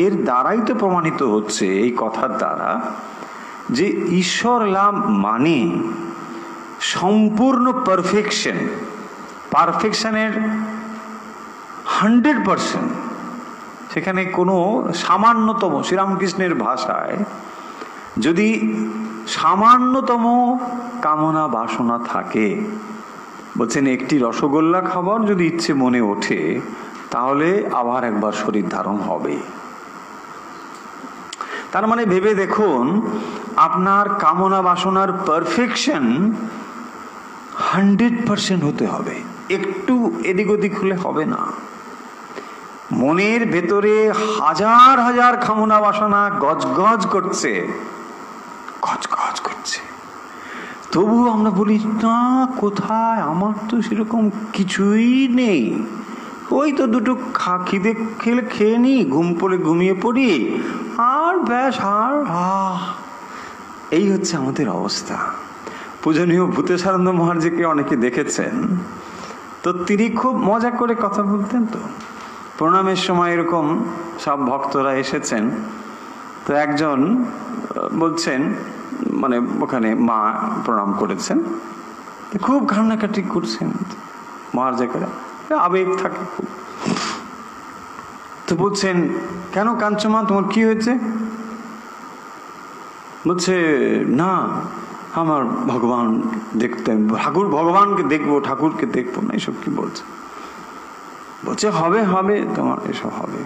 এর দ্বারাই তো প্রমাণিত হচ্ছে, এই কথার দ্বারা, যে ঈশ্বর লাভ মানে সম্পূর্ণ পারফেকশন। পারফেকশনের 100%, সেখানে কোনো সামান্যতম, শ্রীরামকৃষ্ণের ভাষায় যদি সামান্যতম কামনা বাসনা থাকে, বলছেন একটি রসগোল্লা খাবার যদি ইচ্ছে মনে ওঠে তাহলে আবার একবার শরীর ধারণ হবে। তার মানে ভেবে দেখুন, আপনার কামনা বাসনার পারফেকশন 100% হতে হবে, একটু এদিক ওদিক হলে হবে না। মনের ভেতরে হাজার হাজার কামনা বাসনা গজগজ করছে, গজগজ করছে, তবু আমরা বলি না, কোথায়, আমার তো সেরকম কিছুই নেই, ওই তো দুটো খিদে খেলে খেয়ে নি, ঘুম পড়ে ঘুমিয়ে পড়ি, আর ব্যাস, আর এই হচ্ছে আমাদের অবস্থা। পূজনীয় ভূতেশানন্দ মহারাজকে অনেকে দেখেছেন তো, তিনি খুব মজা করে কথা বলতেন। তো প্রণামের সময় এরকম সব ভক্তরা এসেছেন, তো একজন বলছেন, মানে ওখানে মা প্রণাম করেছেন, খুব কান্নাকাটি করছেন মহারাজা করে, আবেগ থাকে খুব। তো বলছেন, কেন কাঁদছো মা, তোমার কি হয়েছে? বলছে, না আমার ভগবান দেখতে, ঠাকুর ভগবানকে দেখবো, ঠাকুরকে দেখবো না, এসব কি বলছে? বলছে হবে হবে, তোমার এসব হবে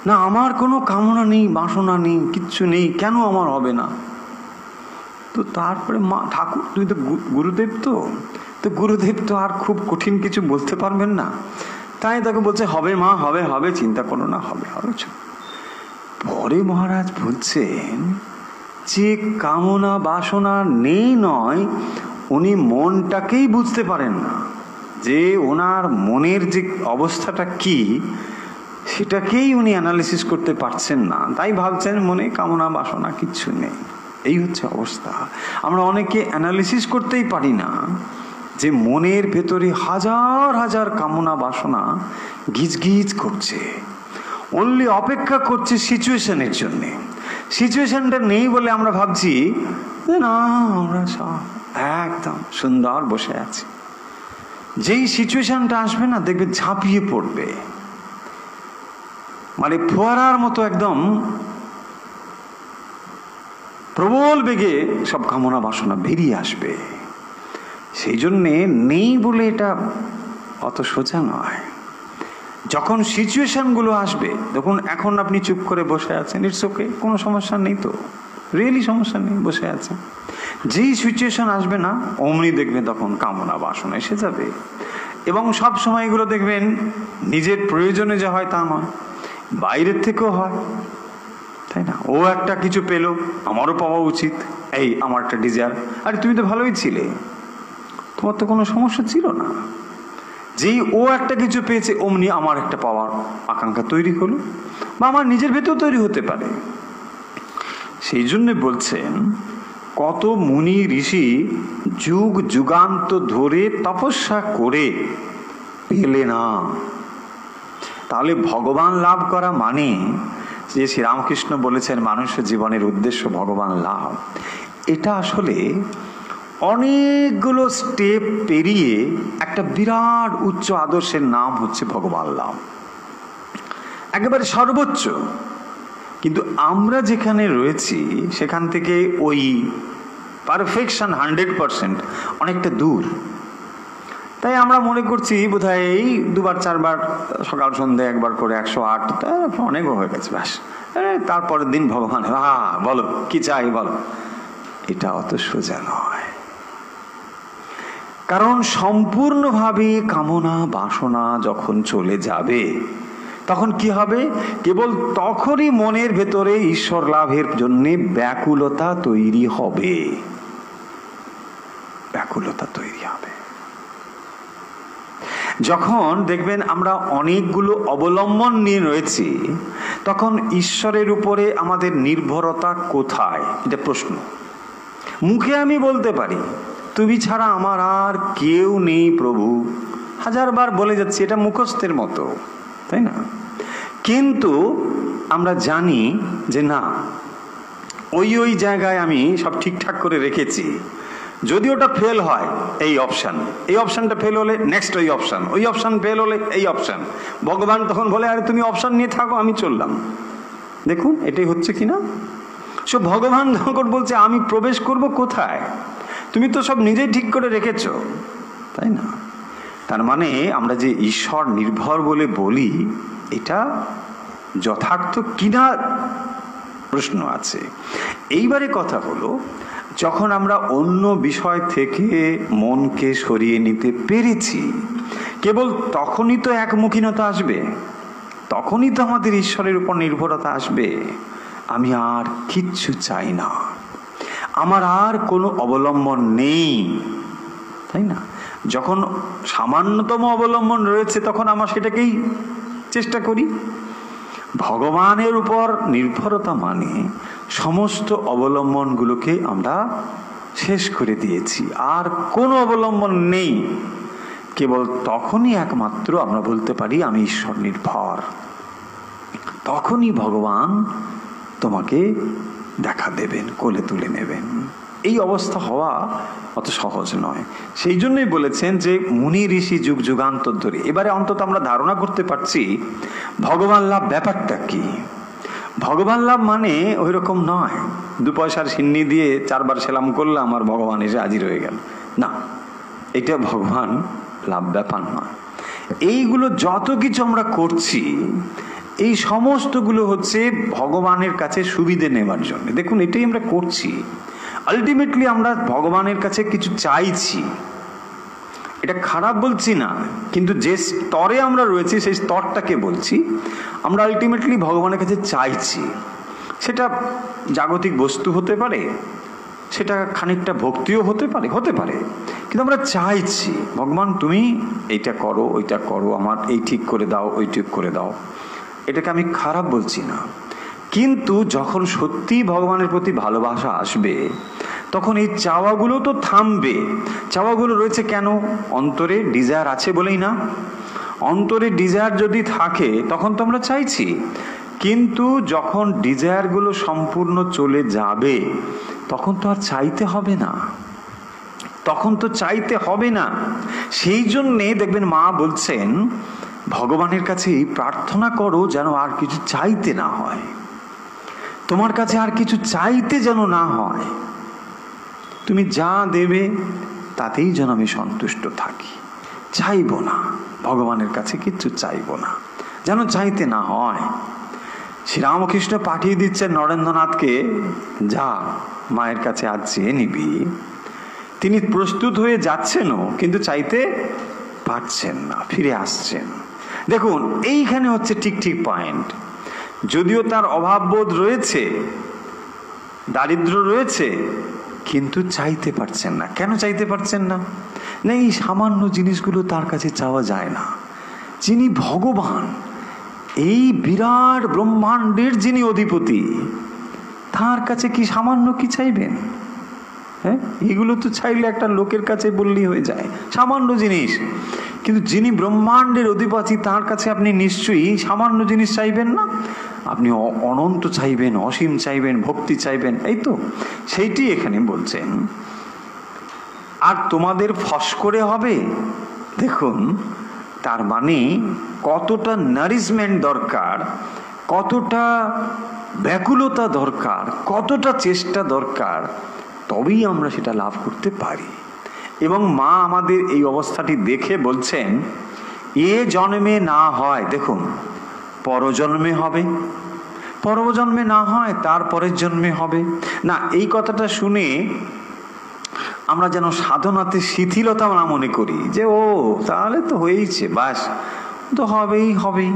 না, আমার কোনো কামনা নেই, বাসনা নেই, কিচ্ছু নেই, কেন আমার হবে না? তো তারপরে মা, ঠাকুর তুই তো গুরুদেব, তো গুরুদেব তো আর খুব কঠিন কিছু বলতে পারবেন না, তাই তাকে বলছে হবে মা, হবে হবে, চিন্তা করো না, হবে হবে। পরে মহারাজ বলছেন যে কামনা বাসনা নেই নয়, উনি মনটাকেই বুঝতে পারেন না, যে ওনার মনের যে অবস্থাটা কি সেটাকেই উনি অ্যানালিসিস করতে পারছেন না, তাই ভাবছেন মনে কামনা বাসনা কিচ্ছু নেই। এই হচ্ছে অবস্থা। আমরা অনেকে অ্যানালিসিস করতেই পারি না যে মনের ভেতরে হাজার হাজার কামনা বাসনা গিজ গিজ করছে, অনলি অপেক্ষা করছে সিচুয়েশনের জন্যে। সিচুয়েশনটা নেই বলে আমরা ভাবছি না, আমরা সব একদম সুন্দর বসে আছি। যেই সিচুয়েশনটা আসবে না, দেখবে ঝাঁপিয়ে পড়বে, মানে ফোয়ারার মতো একদম প্রবল বেগে সব কামনা বাসনা বেরিয়ে আসবে। সেই জন্যে নেই বলে এটা অত সোজা নয়। যখন সিচুয়েশনগুলো আসবে, দেখুন এখন আপনি চুপ করে বসে আছেন, ইটস ওকে, কোনো সমস্যা নেই, তো রিয়েলি সমস্যা নেই, বসে আছেন। যেই সিচুয়েশন আসবে না অমনি দেখবেন তখন কামনা বাসনা এসে যাবে। এবং সব সময় এগুলো দেখবেন নিজের প্রয়োজনে যা হয় তা নয়, বাইরের থেকেও হয়, তাই না? ও একটা কিছু পেলো, আমারও পাওয়া উচিত, এই আমার একটা ডিজায়ার। আরে তুমি তো ভালোই ছিলে, তোমার তো কোনো সমস্যা ছিল না। যেই ও একটা কিছু পেয়েছে অমনি আমার একটা পাওয়ার আকাঙ্ক্ষা তৈরি হলো, বা আমার নিজের ভেতর তৈরি হতে পারে। সেই জন্য বলছেন কত মুনি ঋষি যুগ যুগান্ত ধরে তপস্যা করে পেলে না। তাহলে ভগবান লাভ করা মানে যে শ্রীরামকৃষ্ণ বলেছেন মানুষের জীবনের উদ্দেশ্য ভগবান লাভ, এটা আসলে অনেকগুলো স্টেপ পেরিয়ে একটা বিরাট উচ্চ আদর্শের নাম হচ্ছে ভগবান লাভ, একেবারে সর্বোচ্চ। কিন্তু আমরা যেখানে রয়েছি সেখান থেকে ওই পারফেকশন 100% অনেকটা দূর। তাই আমরা মনে করছি বোধহয় এই 2বার 4বার সকাল সন্ধ্যা একবার করে 108, তা অনেকও হয়ে গেছে, ব্যাস, তারপরের দিন ভগবান বলো কি চাই বলো। এটা অত সোজা নয়, কারণ সম্পূর্ণভাবে কামনা বাসনা যখন চলে যাবে তখন কি হবে? কেবল তখনই মনের ভেতরে ঈশ্বর লাভের জন্য ব্যাকুলতা তৈরি হবে, ব্যাকুলতা তৈরি হবে। যখন দেখবেন আমরা অনেকগুলো অবলম্বন নিয়ে রয়েছি, তখন ঈশ্বরের উপরে আমাদের নির্ভরতা কোথায়? এটা প্রশ্ন। মুখে আমি বলতে পারি তুমি ছাড়া আমার আর কেউ নেই প্রভু, 1000বার বলে যাচ্ছি, এটা মুখস্থের মতো, তাই না? কিন্তু আমরা জানি যে না, ওই জায়গায় আমি সব ঠিকঠাক করে রেখেছি। যদি ওটা ফেল হয় এই অপশান, এই অপশানটা ফেল হলে নেক্সট ওই অপশান, ওই অপশান ফেল হলে এই অপশান। ভগবান তখন বলে আরে তুমি অপশান নিয়ে থাকো, আমি চললাম। দেখুন এটাই হচ্ছে কিনা। সো ভগবান যখন বলছে আমি প্রবেশ করব কোথায়, তুমি তো সব নিজেই ঠিক করে রেখেছ, তাই না? তার মানে আমরা যে ঈশ্বর নির্ভর বলে বলি, এটা যথার্থ কিনা প্রশ্ন আছে। এইবারে কথা হলো, যখন আমরা অন্য বিষয় থেকে মনকে সরিয়ে নিতে পেরেছি, কেবল তখনই তো একমুখীনতা আসবে, তখনই তো আমাদের ঈশ্বরের উপর নির্ভরতা আসবে। আমি আর কিচ্ছু চাই না, আমার আর কোনো অবলম্বন নেই, তাই না? যখন সামান্যতম অবলম্বন রয়েছে তখন আমরা সেটাকেই চেষ্টা করি। ভগবানের উপর নির্ভরতা মানে সমস্ত অবলম্বনগুলোকে আমরা শেষ করে দিয়েছি, আর কোনো অবলম্বন নেই। কেবল তখনই একমাত্র আমরা বলতে পারি আমি ঈশ্বর নির্ভর। তখনই ভগবান তোমাকে দেখা দেবেন, কোলে তুলে নেবেন। এই অবস্থা হওয়া অত সহজ নয়। সেই জন্যই বলেছেন যে মুনি ঋষি যুগ যুগান্তর ধরে। এবারে অন্তত আমরা ধারণা করতে পারছি ভগবান লাভ ব্যাপারটা কি। ভগবান লাভ মানে ওই রকম নয় 2 পয়সার সিন্নি দিয়ে 4বার সেলাম করলাম আর ভগবান এসে হাজির হয়ে গেল, না, এটা ভগবান লাভ ব্যাপার নয়। এইগুলো যত কিছু আমরা করছি এই সমস্তগুলো হচ্ছে ভগবানের কাছে সুবিধে নেবার জন্য। দেখুন এটাই আমরা করছি, আলটিমেটলি আমরা ভগবানের কাছে কিছু চাইছি। এটা খারাপ বলছি না, কিন্তু যে স্তরে আমরা রয়েছি সেই স্তরটাকে বলছি। আমরা আলটিমেটলি ভগবানের কাছে চাইছি। সেটা জাগতিক বস্তু হতে পারে, সেটা খানিকটা ভক্তিও হতে পারে, কিন্তু আমরা চাইছি ভগবান তুমি এইটা করো, ওইটা করো, আমার এই ঠিক করে দাও, ওই ঠিক করে দাও। এটাকে আমি খারাপ বলছি না, কিন্তু যখন সত্যি ভগবানের প্রতি ভালোবাসা আসবে তখন এই চাওয়াগুলো তো থামবে। চাওয়াগুলো রয়েছে কেন? অন্তরে ডিজায়ার আছে বলেই না। অন্তরে ডিজায়ার যদি থাকে তখন তো আমরা চাইছি, কিন্তু যখন ডিজায়ারগুলো সম্পূর্ণ চলে যাবে তখন তো আর চাইতে হবে না, তখন তো চাইতে হবে না। সেই জন্যে দেখবেন মা বলছেন ভগবানের কাছে প্রার্থনা করো যেন আর কিছু চাইতে না হয়। তোমার কাছে আর কিছু চাইতে যেন না হয়, তুমি যা দেবে তাতেই যেন আমি সন্তুষ্ট থাকি, চাইবো না, ভগবানের কাছে কিচ্ছু চাইবো না, যেন চাইতে না হয়। শ্রীরামকৃষ্ণ পাঠিয়ে দিচ্ছেন নরেন্দ্রনাথকে, যা মায়ের কাছে আজ চেয়ে নিবি। তিনি প্রস্তুত হয়ে যাচ্ছেনও, কিন্তু চাইতে পারছেন না, ফিরে আসছেন। দেখুন এইখানে হচ্ছে ঠিক ঠিক পয়েন্ট। যদিও তার অভাববোধ রয়েছে, দারিদ্র রয়েছে, কিন্তু চাইতে পারছেন না। কেন চাইতে পারছেন না? না, এই সামান্য জিনিসগুলো তার কাছে চাওয়া যায় না। যিনি ভগবান, এই বিরাট ব্রহ্মাণ্ডের যিনি অধিপতি, তার কাছে কি সামান্য কি চাইবেন? হ্যাঁ, এগুলো তো চাইলে একটা লোকের কাছে বললেই হয়ে যায়, সামান্য জিনিস। কিন্তু যিনি ব্রহ্মাণ্ডের অধিপতি, তার কাছে আপনি নিশ্চয়ই সামান্য জিনিস চাইবেন না, আপনি অনন্ত চাইবেন, অসীম চাইবেন, ভক্তি চাইবেন। এই তো সেইটি এখানে বলছেন। আর তোমাদের ফস করে হবে, দেখুন তার মানে কতটা নারিশমেন্ট দরকার, কতটা ব্যাকুলতা দরকার, কতটা চেষ্টা দরকার, তবেই আমরা সেটা লাভ করতে পারি। এবং মা আমাদের এই অবস্থাটি দেখে বলছেন, এ জন্মে না হয়, দেখুন পরজন্মে হবে, পরজন্মে না হয় তারপরের জন্মে হবে না। এই কথাটা শুনে আমরা যেন সাধনাতে শিথিলতা না মনে করি, যে ও তাহলে তো হয়েইছে, বাস তো হবেই হবেই।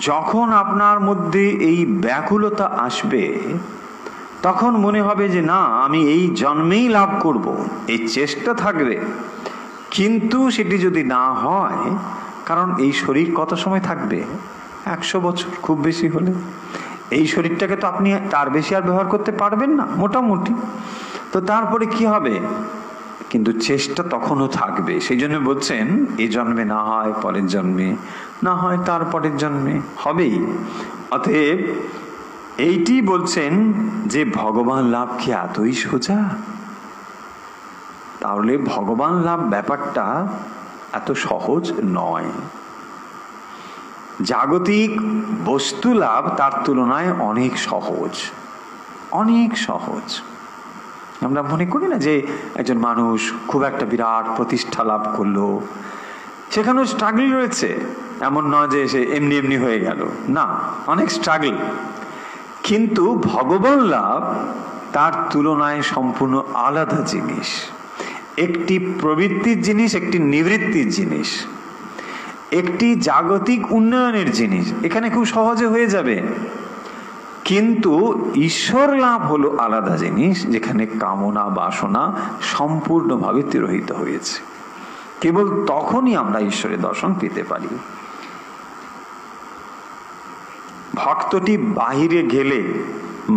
যখন আপনার মধ্যে এই ব্যাকুলতা আসবে, তখন মনে হবে যে না, আমি এই জন্মেই লাভ করব, এই চেষ্টা থাকবে। কিন্তু সেটি যদি না হয়, কারণ এই শরীর কত সময় থাকবে? 100 বছর খুব বেশি হলে। এই শরীরটাকে তো আপনি তার বেশি আর ব্যবহার করতে পারবেন না মোটামুটি। তো তারপরে কি হবে? কিন্তু চেষ্টা তখনও থাকবে। সেই জন্য বলছেন, এই জন্মে না হয় পরের জন্মে, না হয় তারপরের জন্মে হবেই। অতএব এইটি বলছেন যে ভগবান লাভ কি এতই সোজা? তাহলে ভগবান লাভ ব্যাপারটা এত সহজ নয়। জাগতিক বস্তু লাভ তার তুলনায় অনেক সহজ, অনেক সহজ। আমরা মনে করি না যে একজন মানুষ খুব একটা বিরাট প্রতিষ্ঠা লাভ করলো, সেখানেও স্ট্রাগল রয়েছে, এমন নয় যে সে এমনি এমনি হয়ে গেল, না, অনেক স্ট্রাগল। কিন্তু ভগবান লাভ তার তুলনায় সম্পূর্ণ আলাদা জিনিস। একটি প্রবৃত্তির জিনিস, একটি নিবৃত্তির জিনিস, একটি জাগতিক উন্নয়নের জিনিস, এখানে খুব সহজে হয়ে যাবে। কিন্তু ঈশ্বর লাভ হলো আলাদা জিনিস, যেখানে কামনা বাসনা সম্পূর্ণভাবে তিরোহিত হয়েছে। কেবল তখনই আমরা ঈশ্বরের দর্শন পেতে পারি। ভক্তটি বাহিরে গেলে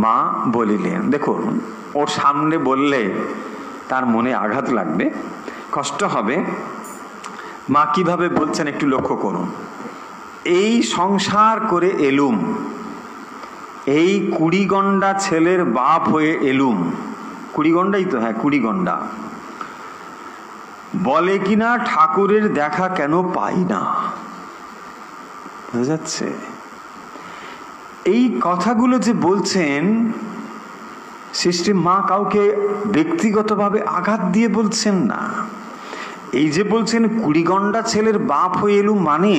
মা বলিলেন, দেখুন ওর সামনে বললে তার মনে আঘাত লাগবে, কষ্ট হবে। মা কিভাবে বলছেন একটু লক্ষ্য করুন। এই সংসার করে এলুম, এই 20 গন্ডা ছেলের বাপ হয়ে এলুম, 20 গন্ডাই তো, হ্যাঁ 20 গন্ডা, বলে কিনা ঠাকুরের দেখা কেন পাই না। বোঝা যাচ্ছে? এই কথাগুলো যে বলছেন, সৃষ্টি মা কাউকে ব্যক্তিগতভাবে আঘাত দিয়ে বলছেন না। এই যে বলছেন 20 গন্ডা ছেলের বাপ হয়ে এলুম, মানে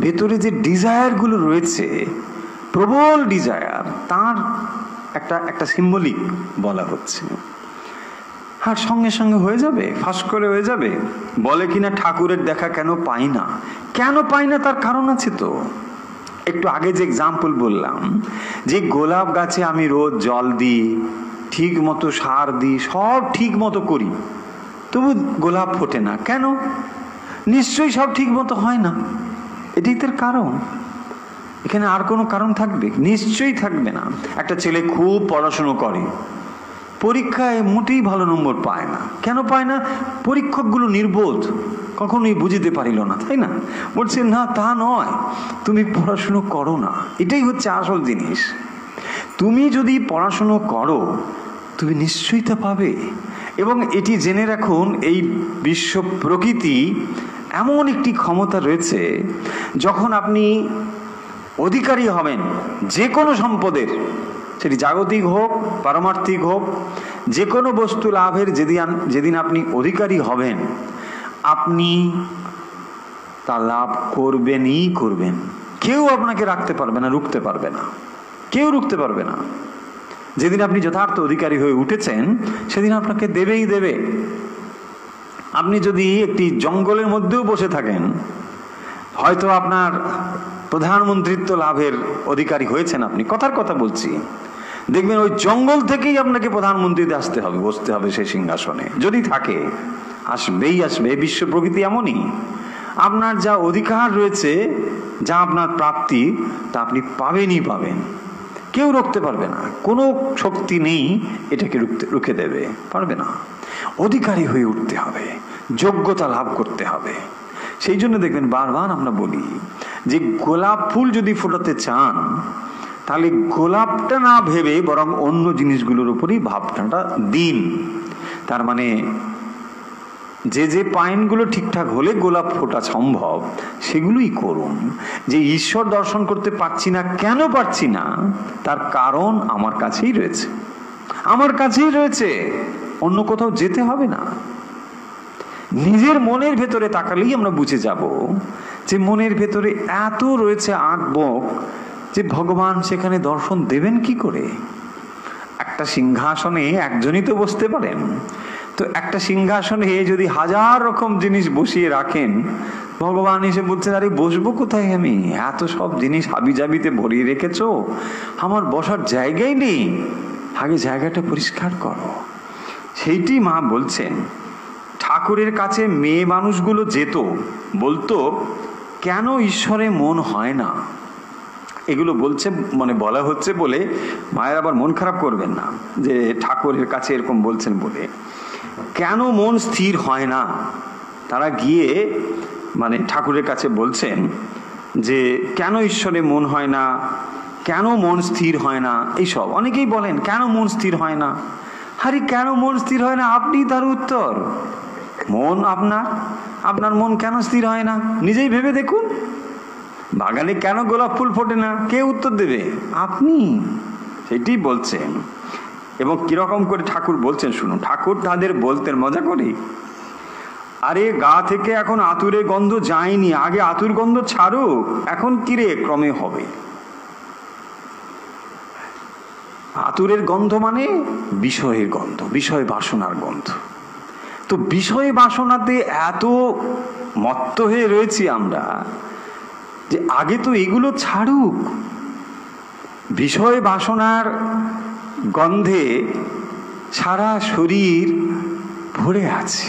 ভেতরে যে ডিজায়ার গুলো রয়েছে, প্রবল ডিজায়ার, তার একটা সিম্বলিক বলা হচ্ছে। আর সঙ্গে সঙ্গে হয়ে যাবে, ফাঁস করে হয়ে যাবে। বলে কিনা ঠাকুরের দেখা কেন পাই না। কেন পাই না তার কারণ আছে তো। একটু আগে যে এক্সাম্পল বললাম, যে গোলাপ গাছে আমি রোজ জল দিই, ঠিক মতো সার দিই, সব ঠিক মতো করি, তবু গোলাপ ফোটে না। কেন? নিশ্চয়ই সব ঠিক মতো হয় না। এটাই তার কারণ। এখানে আর কোনো কারণ থাকবে? নিশ্চয়ই থাকবে না। একটা ছেলে খুব পড়াশুনো করে, পরীক্ষায় মোটেই ভালো নম্বর পায় না। কেন পায় না? পরীক্ষকগুলো নির্বোধ, কখনোই বুঝিতে পারিল না, তাই না? বলছে না, তা নয়, তুমি পড়াশুনো করো না। এটাই হচ্ছে আসল জিনিস। তুমি যদি পড়াশুনো করো, তুমি নিশ্চয়ই তা পাবে। এবং এটি জেনে রাখুন, এই বিশ্ব প্রকৃতি এমন একটি ক্ষমতা রয়েছে, যখন আপনি অধিকারী হবেন যে কোনো সম্পদের, সেটি জাগতিক হোক, পারমার্থিক হোক, যে কোনো বস্তু লাভের যেদিন আপনি অধিকারী হবেন, আপনি তা লাভ করবেনই করবেন। কেউ আপনাকে রাখতে পারবে না, রুখতে পারবে না, কেউ রুখতে পারবে না। যেদিন আপনি যথার্থ অধিকারী হয়ে উঠেছেন, সেদিন আপনাকে দেবেই দেবে। আপনি যদি একটি জঙ্গলের মধ্যেও বসে থাকেন, হয়তো আপনার প্রধানমন্ত্রিত্ব লাভের অধিকারী হয়েছেন আপনি, কথার কথা বলছি, দেখবেন ওই জঙ্গল থেকেই আপনাকে প্রধানমন্ত্রীতে আসতে হবে, বসতে হবে সেই সিংহাসনে। যদি থাকে, আসবেই আসবে। বিশ্ব প্রকৃতি এমনই। আপনার যা অধিকার রয়েছে, যা আপনার প্রাপ্তি, তা আপনি পাবেনই পাবেন। কেউ রুখতে পারবে না, কোনো শক্তি নেই এটাকে রুখে দেবে, পারবে না। অধিকারী হয়ে উঠতে হবে, যোগ্যতা লাভ করতে হবে। সেই জন্য দেখবেন বারবার আমরা বলি যে গোলাপ ফুল যদি ফোটাতে চান, তাহলে গোলাপটা না ভেবে বরং অন্য জিনিসগুলোর উপরই ভাবনাটা দিন। তার মানে যে পয়েন্টগুলো ঠিকঠাক হলে গোলাপ ফোটা সম্ভব, সেগুলোই করুন। যে ঈশ্বর দর্শন করতে পারছি না, কেন পারছি না, তার কারণ আমার কাছেই রয়েছে, আমার কাছেই রয়েছে, অন্য কোথাও যেতে হবে না। নিজের মনের ভেতরে তাকালেই আমরা বুঝে যাব যে মনের ভেতরে এত রয়েছে আঁটবক, যে ভগবান সেখানে দর্শন দেবেন কি করে। একটা সিংহাসনে একজনই তো বসতে পারেন, তো একটা সিংহাসনে যদি 1000 রকম জিনিস বসিয়ে রাখেন, ভগবান এসে বলছেন, আরে বসবো কোথায় আমি, এত সব জিনিস হাবিজাবিতে ভরিয়ে রেখেছো, আমার বসার জায়গাই নেই, আগে জায়গাটা পরিষ্কার করো। সেইটি মা বলছেন। ঠাকুরের কাছে মেয়ে মানুষগুলো যেত, বলতো কেন ঈশ্বরে মন হয় না। এগুলো বলছে, মানে বলা হচ্ছে বলে মায়ের আবার মন খারাপ করবেন না যে ঠাকুরের কাছে এরকম বলছেন বলে। কেন মন স্থির হয় না, তারা গিয়ে মানে ঠাকুরের কাছে বলছেন যে কেন ঈশ্বরে মন হয় না, কেন মন স্থির হয় না, এইসব অনেকেই বলেন কেন মন স্থির হয় না। আরে কেন মন স্থির হয় না, আপনি তার উত্তর। মন আপনার মন কেন স্থির হয় না, নিজেই ভেবে দেখুন। বাগানে কেন গোলাপ ফুল ফোটে না, কে উত্তর দেবে, আপনি। সেটি বলছেন। এবং কিরকম করে ঠাকুর বলছেন শুনুন। ঠাকুর তাদের বলতেন, মজা করি, আরে গা থেকে এখন আতুরের গন্ধ যায়নি, আগে আতুর গন্ধ ছাড়ুক, এখন কিরে ক্রমে হবে। আতুরের গন্ধ মানে বিষয়ের গন্ধ, বিষয় বাসনার গন্ধ। তো বিষয় বাসনাতে এত মত্ত হয়ে রয়েছি আমরা যে আগে তো এগুলো ছাড়ুক। বিষয় বাসনার গন্ধে সারা শরীর ভরে আছে,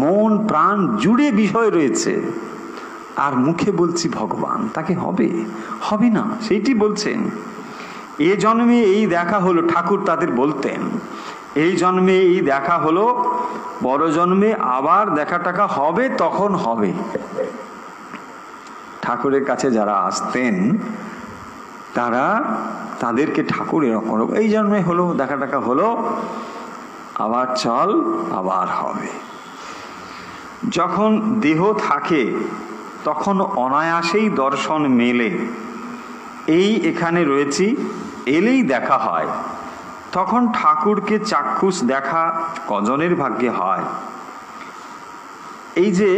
মন প্রাণ জুড়ে বিষয় রয়েছে, আর মুখে বলছি ভগবান, তাকে হবে না। সেইটি বলছেন। এ জন্মে এই দেখা হলো, ঠাকুর তাদের বলতেন, এই জন্মে এই দেখা হলো, পর জন্মে আবার দেখা টাকা হবে, তখন হবে। ঠাকুরের কাছে যারা আসতেন তাদেরকে ঠাকুর এরকম, এই জন্মে হলো, দেখা টাকা হলো, আবার চল, আবার হবে। যখন দেহ থাকে তখন অনায়াসেই দর্শন মেলে, এই এখানে রয়েছি, এলেই দেখা হয়। তখন ঠাকুরকে চাক্ষুষ দেখা কজনের ভাগ্যে হয়। এই যে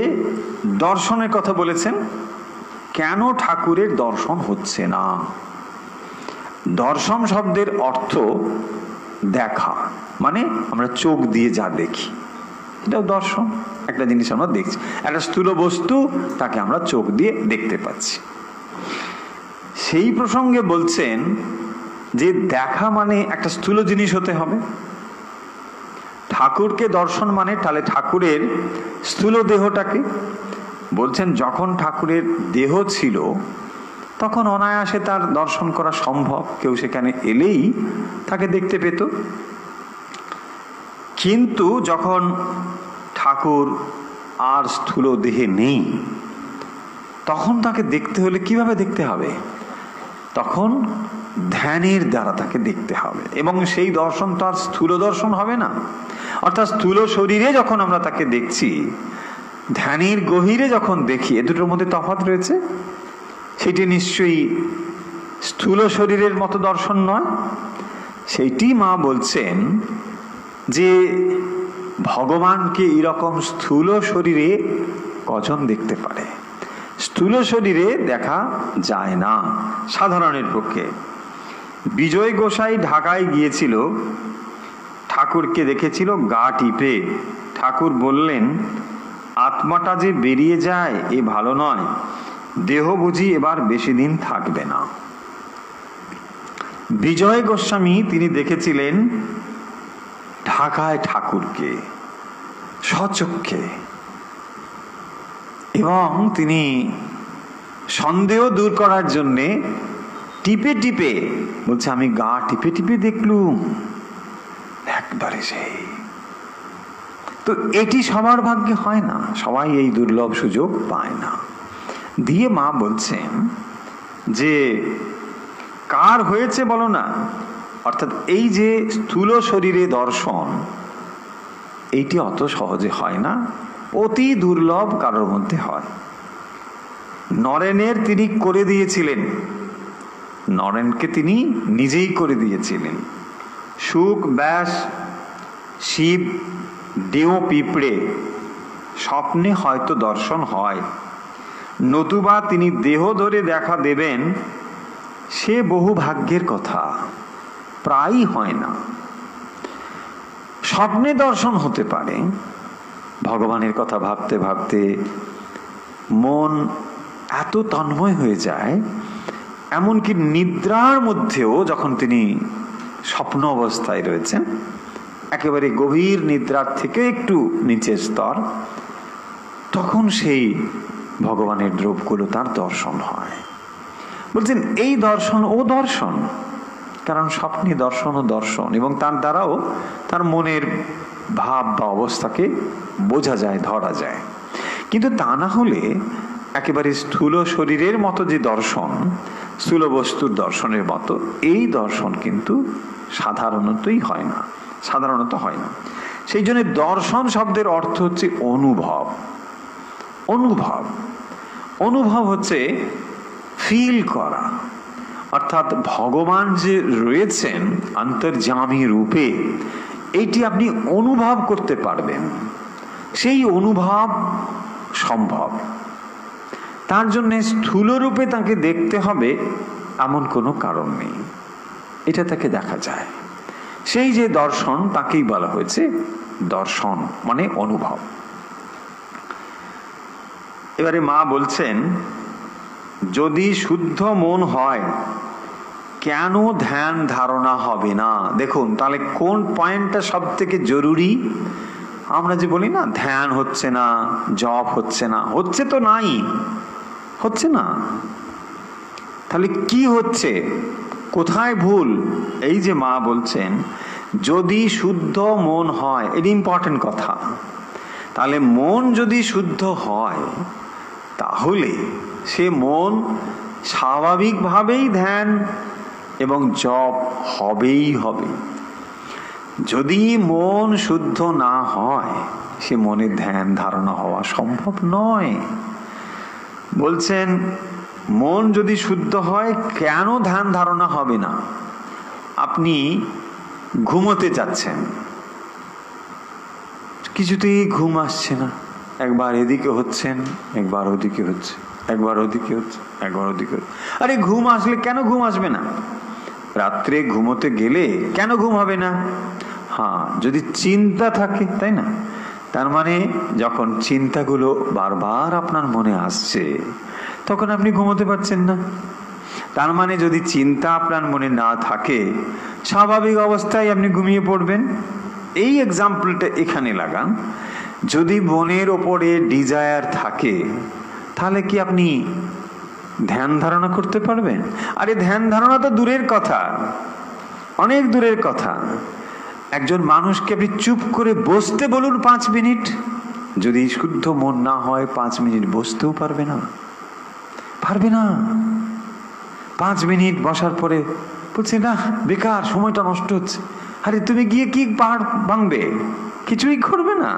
দর্শনের কথা বলেছেন, কেন ঠাকুরের দর্শন হচ্ছে না। দর্শন শব্দের অর্থ দেখা, মানে আমরা চোখ দিয়ে যা দেখি, এটাও দর্শন। একটা জিনিস আমরা দেখছি, একটা স্থূল বস্তু, তাকে আমরা চোখ দিয়ে দেখতে পাচ্ছি। সেই প্রসঙ্গে বলছেন যে দেখা মানে একটা স্থূল জিনিস হতে হবে। ঠাকুরকে দর্শন মানে তাহলে ঠাকুরের স্থূল দেহটাকে বলছেন। যখন ঠাকুরের দেহ ছিল তখন অনায়াসে তার দর্শন করা সম্ভব, কেউ সেখানে এলেই তাকে দেখতে পেত। কিন্তু যখন ঠাকুর আর স্থূল দেহে নেই, তখন তাকে দেখতে হলে কিভাবে দেখতে হবে, তখন ধ্যানের দ্বারা তাকে দেখতে হবে। এবং সেই দর্শন তো আর স্থূল দর্শন হবে না, অর্থাৎ স্থূল শরীরে যখন আমরা তাকে দেখছি, ধ্যানের গভীরে যখন দেখি, এ দুটোর মধ্যে তফাৎ রয়েছে। সেটি নিশ্চয়ই স্থূল শরীরের মতো দর্শন নয়। সেইটি মা বলছেন যে ভগবানকে এরকম স্থূল শরীরে কজন দেখতে পারে? স্থূল শরীরে দেখা যায় না সাধারণের পক্ষে। বিজয় গোসাই ঢাকায় গিয়েছিল, ঠাকুরকে দেখেছিল গা টিপে। ঠাকুর বললেন, আত্মাটা যে বেরিয়ে যায় এ ভালো নয়, দেহ বুঝি এবার বেশি দিন থাকবে না। বিজয় গোস্বামী তিনি দেখেছিলেন ঢাকায় ঠাকুরকে স্বচক্ষে, এবং তিনি সন্দেহ দূর করার জন্যে টিপে টিপে বলছে, আমি গা টিপে টিপে দেখলুম একবারে সেই। তো এটি সবার ভাগ্যে হয় না, সবাই এই দুর্লভ সুযোগ পায় না। দিয়ে মা বলছেন যে কার হয়েছে বলো না, অর্থাৎ এই যে স্থূল শরীরে দর্শন, এইটি অত সহজে হয় না, অতি দুর্লভ কারোর মধ্যে হয়। নরেনের তিনি করে দিয়েছিলেন, নরেনকে তিনি নিজেই করে দিয়েছিলেন। সুখ, ব্যাস, শিব, দেও, পিঁপড়ে স্বপ্নে হয়তো দর্শন হয়, নতুবা তিনি দেহ ধরে দেখা দেবেন, সে বহু ভাগ্যের কথা, প্রায়ই হয় না। স্বপ্নে দর্শন হতে পারে, ভগবানের কথা ভাবতে ভাবতে মন এত তন্ময় হয়ে যায়, এমনকি নিদ্রার মধ্যেও যখন তিনি স্বপ্ন অবস্থায় রয়েছেন, একেবারে গভীর নিদ্রার থেকে একটু নিচের স্তর, তখন সেই ভগবানের রূপগুলো তার দর্শন হয়। বলছেন এই দর্শন ও দর্শন, কারণ স্বপ্নে দর্শন ও দর্শন, এবং তার দ্বারাও তার মনের ভাব বা অবস্থাকে বোঝা যায়, ধরা যায়। কিন্তু তা না হলে একেবারে স্থূল শরীরের মতো যে দর্শন, স্থূল বস্তুর দর্শনের মতো, এই দর্শন কিন্তু সাধারণতই হয় না, সাধারণত হয় না। সেই জন্য দর্শন শব্দের অর্থ হচ্ছে অনুভব। অনুভব, অনুভব হচ্ছে ফিল করা, অর্থাৎ ভগবান যে রয়েছেন অন্তর্যামী রূপে, এইটি আপনি অনুভব করতে পারবেন। সেই অনুভব সম্ভব, তার জন্য স্থূল রূপে তাকে দেখতে হবে এমন কোনো কারণ নেই, এটা তাকে দেখা যায়। সেই যে দর্শন, তাকেই বলা হয়েছে দর্শন, মানে অনুভব। এবারে মা বলছেন, যদি শুদ্ধ মন হয় কেন ধ্যান ধারণা হবে না? দেখুন তাহলে কোন পয়েন্টটা সব থেকে জরুরি। আমরা যে বলি না ধ্যান হচ্ছে না, জপ হচ্ছে না, হচ্ছে তো নাই, হচ্ছে না, তাহলে কি হচ্ছে, কোথায় ভুল? এই যে মা বলছেন যদি শুদ্ধ মন হয়, এটা ইম্পর্টেন্ট কথা। তাহলে মন যদি শুদ্ধ হয়, তাহলে সে মন স্বাভাবিকভাবেই ধ্যান এবং জপ হবেই হবে। যদি মন শুদ্ধ না হয়, সে মনের ধ্যান ধারণা হওয়া সম্ভব নয়। বলছেন মন যদি শুদ্ধ হয় কেন ধ্যান ধারণা হবে না? আপনি ঘুমোতে যাচ্ছেন, কিছুতেই ঘুম আসছে না, একবার এদিকে হচ্ছেন, একবার ওদিকে হচ্ছে, একবার ওদিকে হচ্ছে, একবার ওদিকে হচ্ছে। আরে ঘুম আসলে কেন ঘুম আসবে না? রাত্রে ঘুমোতে গেলে কেন ঘুম হবে না? হ্যাঁ, যদি চিন্তা থাকে, তাই না? তার মানে যখন চিন্তাগুলো বারবার আপনার মনে আসছে, তখন আপনি ঘুমোতে পারছেন না। তার মানে যদি চিন্তা আপনার মনে না থাকে, স্বাভাবিক অবস্থায় আপনি ঘুমিয়ে পড়বেন। এই এক্সাম্পলটা এখানে লাগান। যদি মনের ওপরে ডিজায়ার থাকে, তাহলে কি আপনি ধ্যান ধারণা করতে পারবেন? আরে ধ্যান ধারণা তো দূরের কথা, অনেক দূরের কথা। একজন মানুষকে আপনি চুপ করে বসতে বলুন 5 মিনিট, যদি শুদ্ধ মন না হয় 5 মিনিট বসতেও পারবে না, পারবে না। 5 মিনিট বসার পরে বলছে না, বেকার, সময়টা নষ্ট হচ্ছে। আরে তুমি গিয়ে কি পাহাড় ভাঙবে? কিছুই করবে না।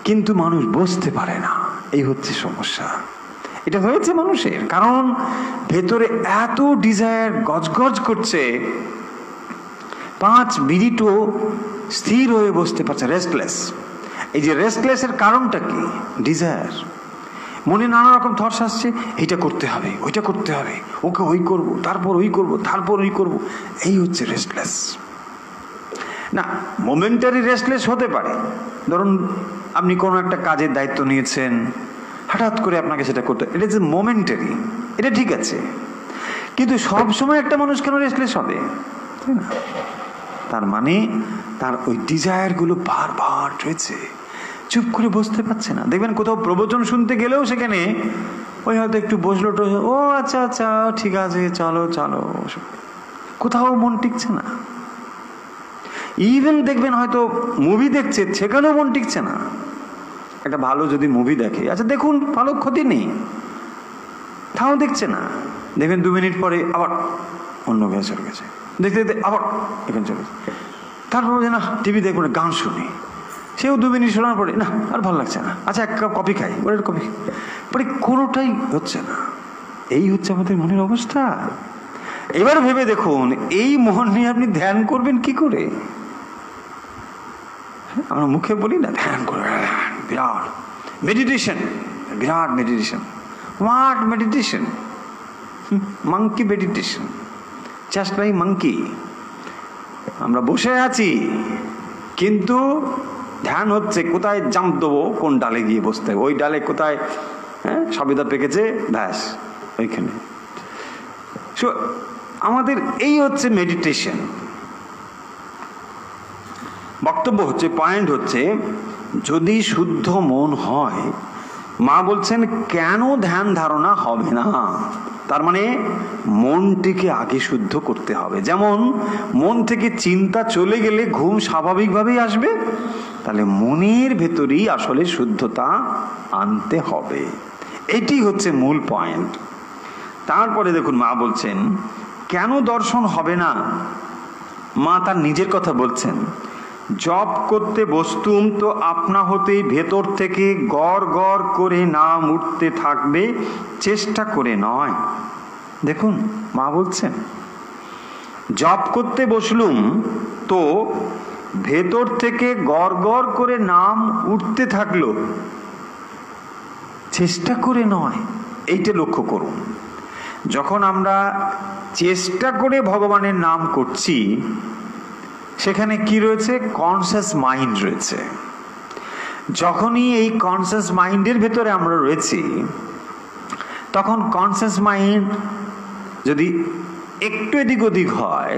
কিন্তু মানুষ বসতে পারে না, এই হচ্ছে সমস্যা। এটা হয়েছে মানুষের, কারণ ভেতরে এত ডিজায়ার গজগজ করছে, 5 মিনিটও স্থির হয়ে বসতে পারছে, রেস্টলেস। এই যে রেস্টলেসের কারণটা কি? ডিজায়ার। মনে নানা রকম থটস আসছে, এইটা করতে হবে, ওইটা করতে হবে, ওকে ওই করব, তারপর ওই করব, তারপর ওই করব। এই হচ্ছে রেস্টলেস। না, মোমেন্টারি রেস্টলেস হতে পারে। ধরুন আপনি কোনো একটা কাজের দায়িত্ব নিয়েছেন, হঠাৎ করে আপনাকে সেটা করতে, এটা যে মোমেন্টারি, এটা ঠিক আছে। কিন্তু সবসময় একটা মানুষ কেন রেস্টলেস হবে? তাই না? তার মানে তার ওই ডিজায়ারগুলো বারবার রয়েছে, চুপ করে বসতে পারছে না। দেখবেন কোথাও প্রবচন শুনতে গেলেও সেখানে ওই হয়তো একটু বসলো, ও আচ্ছা আচ্ছা ঠিক আছে, চলো চলো, কোথাও মন টিকছে না। ইভেন দেখবেন হয়তো মুভি দেখছে, সেখানেও মন টিকছে না। একটা ভালো যদি মুভি দেখে, আচ্ছা দেখুন, ভালো, ক্ষতি নেই, তাও দেখছে না। দেখবেন 2 মিনিট পরে আবার অন্য গায়ে চলে গেছে, দেখতে দেখতে আবার এখানে চলে গেছে। তারপর না টিভি দেখবো না, গান শুনি, সেও 2 মিনিট শোনার পরে না আর ভালো লাগছে না, আচ্ছা 1 কাপ কফি খাই, ওর কফি পরে, কোনোটাই হচ্ছে না। এই হচ্ছে আমাদের মনের অবস্থা। এবার ভেবে দেখুন, এই মন নিয়ে আপনি ধ্যান করবেন কি করে? আমরা মুখে বলি না ধ্যান করবে, বিরাট মেডিটেশন, বিরাট meditation. What meditation? Monkey meditation, just like monkey. আমরা বসে আছি, কিন্তু ধ্যান হচ্ছে কোথায় জাম্প দেবো, কোন ডালে গিয়ে বসতে হবে, ওই ডালে কোথায় সবেদা পেকেছে, ব্যাস ওইখানে। আমাদের এই হচ্ছে মেডিটেশন। বক্তব্য হচ্ছে, পয়েন্ট হচ্ছে, যদি শুদ্ধ মন হয়, মা বলছেন কেন ধ্যান ধারণা হবে না? তার মানে মনটিকে আগে শুদ্ধ করতে হবে। যেমন মন থেকে চিন্তা চলে গেলে ঘুম স্বাভাবিকভাবেই আসবে, তাহলে মনের ভেতরেই আসলে শুদ্ধতা আনতে হবে। এটি হচ্ছে মূল পয়েন্ট। তারপরে দেখুন মা বলছেন কেন দর্শন হবে না। মা তার নিজের কথা বলছেন, জপ করতে বসতুম তো আপনা হতেই ভেতর থেকে গড় গড় করে নাম উঠতে থাকবে, চেষ্টা করে নয়। দেখুন মা বলছেন, জপ করতে বসলুম তো ভেতর থেকে গড় গড় করে নাম উঠতে থাকলো, চেষ্টা করে নয়। এইটা লক্ষ্য করুন, যখন আমরা চেষ্টা করে ভগবানের নাম করছি, সেখানে কি রয়েছে? কনসিয়াস মাইন্ড রয়েছে। যখনই এই কনসিয়াস মাইন্ডের ভেতরে আমরা রয়েছি, তখন কনসিয়াস মাইন্ড যদি একটু এদিক ওদিক হয়,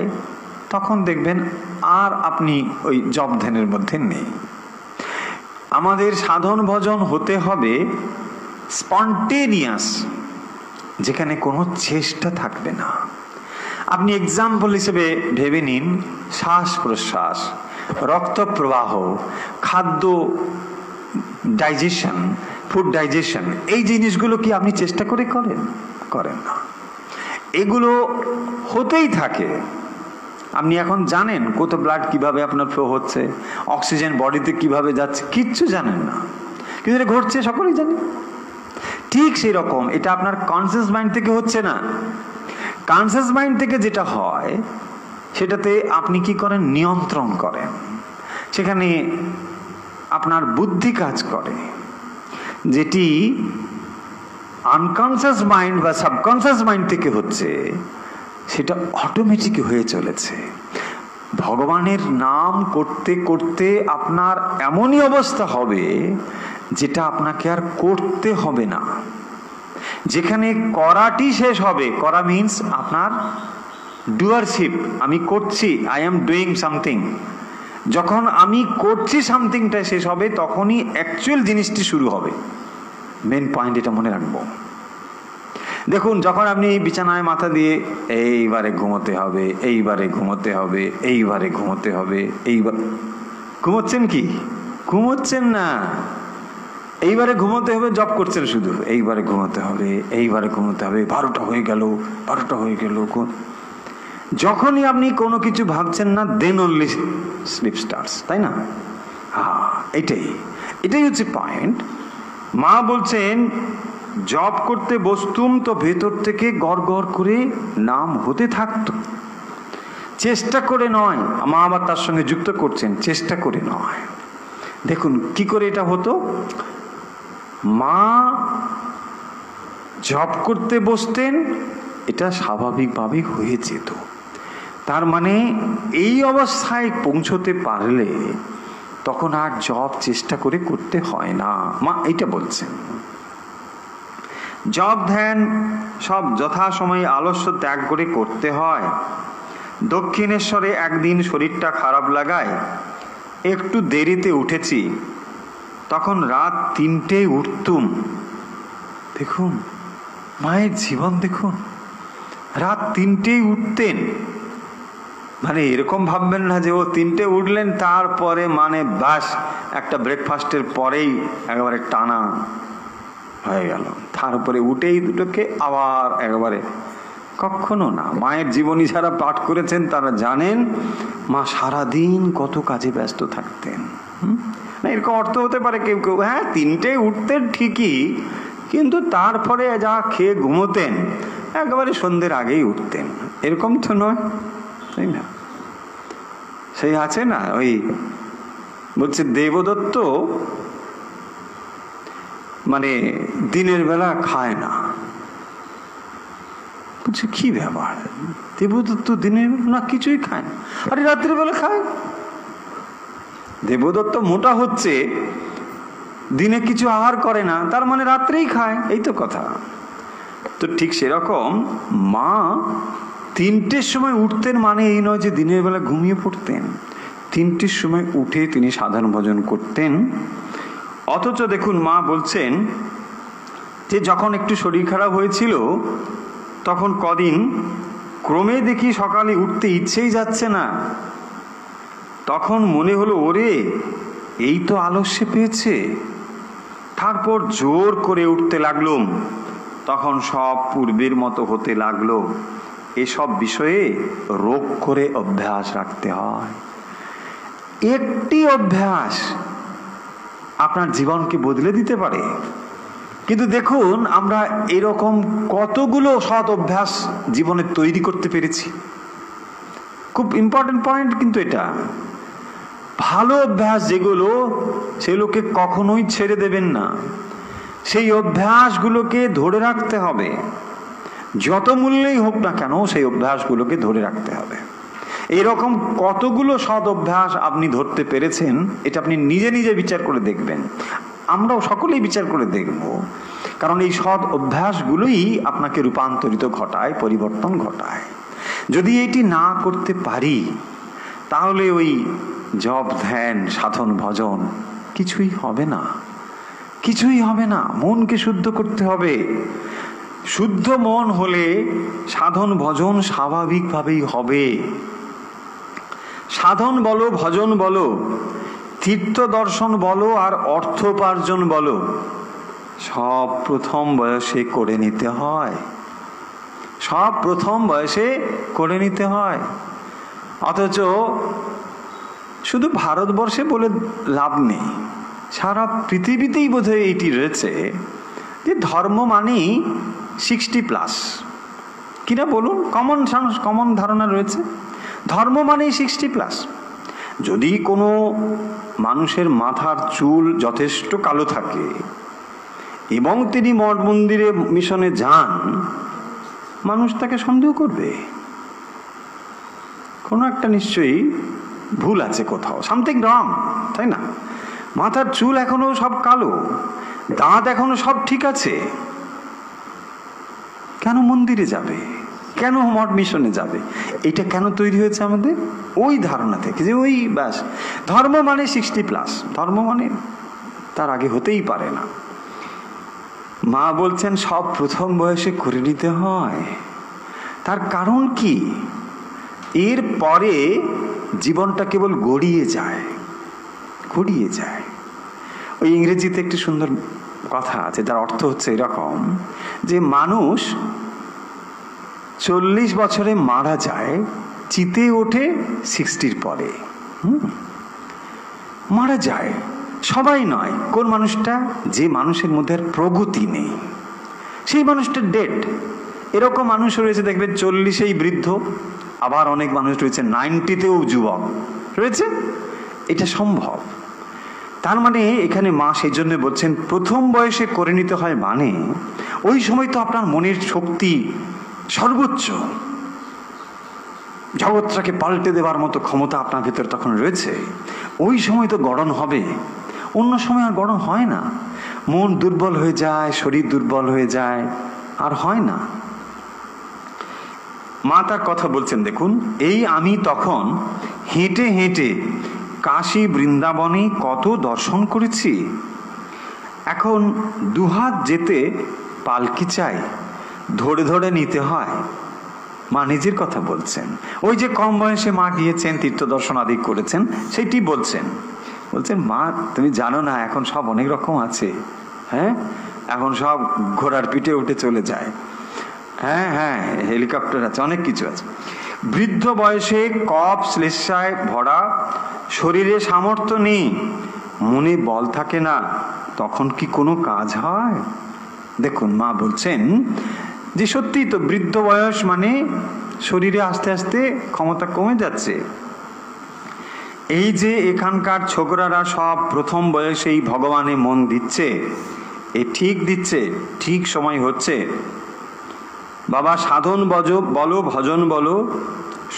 তখন দেখবেন আর আপনি ওই জপ ধ্যানের মধ্যে নেই। আমাদের সাধন ভজন হতে হবে স্পন্টেনিয়াস, যেখানে কোনো চেষ্টা থাকবে না। আপনি এক্সাম্পল হিসেবে ভেবে নিন, শ্বাস প্রশ্বাস, রক্ত প্রবাহ, খাদ্য ডাইজেশন, ফুড ডাইজেশন, এই জিনিসগুলো কি আপনি চেষ্টা করে করেন না। এগুলো হতেই থাকে। আপনি এখন জানেন কত ব্লাড কিভাবে আপনার ফ্লো হচ্ছে, অক্সিজেন বডিতে কিভাবে যাচ্ছে, কিচ্ছু জানেন না, কিন্তু এটা ঘটছে, সকলেই জানি। ঠিক সেই রকম এটা আপনার কনসিয়াস মাইন্ড থেকে হচ্ছে না। কনসিয়াস মাইন্ড থেকে যেটা হয়, সেটাতে আপনি কি করেন? নিয়ন্ত্রণ করেন। সেখানে আপনার বুদ্ধি কাজ করে। যেটি আনকনসিয়াস মাইন্ড বা সাবকনসিয়াস মাইন্ড থেকে হচ্ছে, সেটা অটোমেটিক হয়ে চলেছে। ভগবানের নাম করতে করতে আপনার এমনই অবস্থা হবে, যেটা আপনাকে আর করতে হবে না। যেখানে করাটি শেষ হবে, করা মিন্স আপনার ডুয়ারশিপ, আমি করছি, আই এম ডুইং সামথিং। যখন আমি করছি সামথিংটা শেষ হবে, তখনই অ্যাকচুয়াল জিনিসটি শুরু হবে। মেন পয়েন্ট এটা মনে রাখবো। দেখুন, যখন আপনি বিছানায় মাথা দিয়ে এইবারে ঘুমোতে হবে, এইবারে ঘুমোতে হবে, এইবারে ঘুমোতে হবে, এইবার ঘুমোচ্ছেন কি? ঘুমোচ্ছেন না। এইবারে ঘুমোতে হবে জব করছেন শুধু, এইবারে ঘুমোতে হবে, এইবারে ঘুমোতে হবে, 12টা হয়ে গেল, 12টা হয়ে গেল। যখনই আপনি কোনো কিছু ভাবছেন না, দেন অনলি স্লিপ স্টার্টস, তাই না? এটাই হচ্ছে পয়েন্ট। মা বলছেন, জব করতে বসতুম তো ভেতর থেকে গড় গড় করে নাম হতে থাকতো, চেষ্টা করে নয়, মা আবার তার সঙ্গে যুক্ত করছেন, চেষ্টা করে নয়। দেখুন কি করে এটা হতো। মা জব করতে বসতেন, এটা স্বাভাবিকভাবেই হয়ে যেত। তার মানে এই অবস্থায় পৌঁছতে পারলে তখন আর জব চেষ্টা করে করতে হয় না, মা এটা বলছেন। জব ধ্যান সব যথাসময়ে আলস্য ত্যাগ করে করতে হয়। দক্ষিণেশ্বরে একদিন শরীরটা খারাপ লাগায় একটু দেরিতে উঠেছি, তখন রাত 3টে উঠতুম। দেখুন মায়ের জীবন, দেখুন রাত 3টেই উঠতেন। মানে এরকম ভাববেন না যে ও 3টে উঠলেন তারপরে মানে বাস একটা ব্রেকফাস্টের পরেই একেবারে টানা হয়ে গেল, তারপরে উঠেই দুটোকে আবার একেবারে, কখনো না। মায়ের জীবনী যারা পাঠ করেছেন তারা জানেন মা সারাদিন কত কাজে ব্যস্ত থাকতেন। না এরকম অর্থ হতে পারে কেউ কেউ, হ্যাঁ 3টে উঠতেন ঠিকই, কিন্তু তারপরে যা খেয়ে ঘুমোতেন একেবারে সন্ধ্যের আগেই উঠতেন, এরকম তো নয়, তাই না? সেই আছে না, ওই বলছে দেবদত্ত মানে দিনের বেলা খায় না। বলছে কি ব্যাপার, দেবদত্ত দিনের না কিছুই খায় না, আরে রাত্রির বেলা খায়। দেবদত্ত মোটা হচ্ছে, দিনে কিছু আহার করে না, তার মানে রাত্রেই খায়, এই তো কথা। তো ঠিক সেরকম মা 3টের সময় উঠতেন মানে এই নয় যে দিনের বেলা ঘুমিয়ে পড়তেন। 3টের সময় উঠে তিনি সাধন ভজন করতেন। অথচ দেখুন মা বলছেন যে যখন একটু শরীর খারাপ হয়েছিল তখন কদিন ক্রমে দেখি সকালে উঠতে ইচ্ছেই যাচ্ছে না। তখন মনে হলো ওরে এই তো আলস্যে পেয়েছে। তারপর জোর করে উঠতে লাগলুম, তখন সব পূর্বের মতো হতে লাগলো। এসব বিষয়ে রোগ করে অভ্যাস রাখতে হয়। একটি অভ্যাস আপনার জীবনকে বদলে দিতে পারে। কিন্তু দেখুন আমরা এরকম কতগুলো সৎ অভ্যাস জীবনে তৈরি করতে পেরেছি। খুব ইম্পর্টেন্ট পয়েন্ট কিন্তু এটা। ভালো অভ্যাস যেগুলো, সেগুলোকে কখনোই ছেড়ে দেবেন না। সেই অভ্যাসগুলোকে ধরে রাখতে হবে, যত মূল্যেই হোক না কেন সেই অভ্যাসগুলোকে ধরে রাখতে হবে। এরকম কতগুলো সৎ অভ্যাস আপনি ধরতে পেরেছেন, এটা আপনি নিজে নিজে বিচার করে দেখবেন। আমরাও সকলেই বিচার করে দেখব, কারণ এই সৎ অভ্যাসগুলোই আপনাকে রূপান্তরিত ঘটায়, পরিবর্তন ঘটায়। যদি এটি না করতে পারি তাহলে ওই জপ ধ্যান সাধন ভজন কিছুই হবে না, কিছুই হবে না। মনকে শুদ্ধ করতে হবে। শুদ্ধ মন হলে সাধন ভজন স্বাভাবিকভাবেই হবে। সাধন বলো, ভজন বলো, তীর্থ দর্শন বলো আর অর্থোপার্জন বলো, সব প্রথম বয়সে করে নিতে হয়, সব প্রথম বয়সে করে নিতে হয়। অথচ শুধু ভারতবর্ষে বলে লাভ নেই, সারা পৃথিবীতেই বোধহয় এটি রয়েছে যে ধর্ম মানেই 60+। কিনা বলুন, কমন ধারণা রয়েছে ধর্ম মানেই 60+। যদি কোনো মানুষের মাথার চুল যথেষ্ট কালো থাকে এবং তিনি মঠ মন্দিরে মিশনে যান, মানুষ তাকে সন্দেহ করবে, কোনো একটা নিশ্চয়ই ভুল আছে কোথাও, সামথিং রং, তাই না? মাথার চুল এখনো সব কালো, দাঁত এখনো সব ঠিক আছে, কেন মন্দিরে যাবে, কেন মঠ মিশনে যাবে? এটা কেন তৈরি হয়েছে আমাদের? ওই ধারণা থেকে যে ওই ব্যাস ধর্ম মানে 60+, ধর্ম মানে তার আগে হতেই পারে না। মা বলছেন সব প্রথম বয়সে করে নিতে হয়। তার কারণ কি? এর পরে জীবনটা কেবল গড়িয়ে যায়, গড়িয়ে যায়। ওই ইংরেজিতে একটি সুন্দর কথা আছে, যার অর্থ হচ্ছে এরকম যে মানুষ 40 বছরে মারা যায়, চিতে ওঠে 60-র পরে। মারা যায় সবাই নয়, কোন মানুষটা, যে মানুষের মধ্যে আর প্রগতি নেই সেই মানুষটা ডেড। এরকম মানুষ রয়েছে দেখবেন 40-এই বৃদ্ধ, আবার অনেক মানুষ রয়েছে 90-তেও যুবক রয়েছে, এটা সম্ভব। তার মানে এখানে মা সেই জন্য বলছেন প্রথম বয়সে করে নিতে হয়, মানে ওই সময় তো আপনার মনের শক্তি সর্বোচ্চ, জগৎটাকে পাল্টে দেবার মতো ক্ষমতা আপনার ভেতর তখন রয়েছে। ওই সময় তো গড়ন হবে, অন্য সময় আর গড়ন হয় না। মন দুর্বল হয়ে যায়, শরীর দুর্বল হয়ে যায়, আর হয় না। মা তার কথা বলছেন, দেখুন, এই আমি তখন হেঁটে হেঁটে কাশী বৃন্দাবনে কত দর্শন করেছি। এখন দুহাত যেতে পালকি চাই, ধরে ধরে নিতে হয়। মা নিজের কথা বলছেন, ওই যে কম বয়সে মা গিয়েছেন, তীর্থ দর্শন আদি করেছেন, সেটি বলছেন। মা তুমি জানো না, এখন সব অনেক রকম আছে। হ্যাঁ, এখন সব ঘোড়ার পিঠে উঠে চলে যায়। হ্যাঁ হ্যাঁ, হেলিকপ্টার আছে, অনেক কিছু আছে। বৃদ্ধ বয়সে কফ শ্লেষায় ভরা, শরীরে সামর্থ্য নেই, মনে বল থাকে না, তখন কি কোনো কাজ হয়? দেখুন, মা বলছেন যে সত্যি তো বৃদ্ধ বয়স মানে শরীরে আস্তে আস্তে ক্ষমতা কমে যাচ্ছে। এই যে এখানকার ছোকরারা সব প্রথম বয়সেই ভগবানে মন দিচ্ছে, এ ঠিক দিচ্ছে, ঠিক সময় হচ্ছে। বাবা সাধন বলো, ভজন বলো,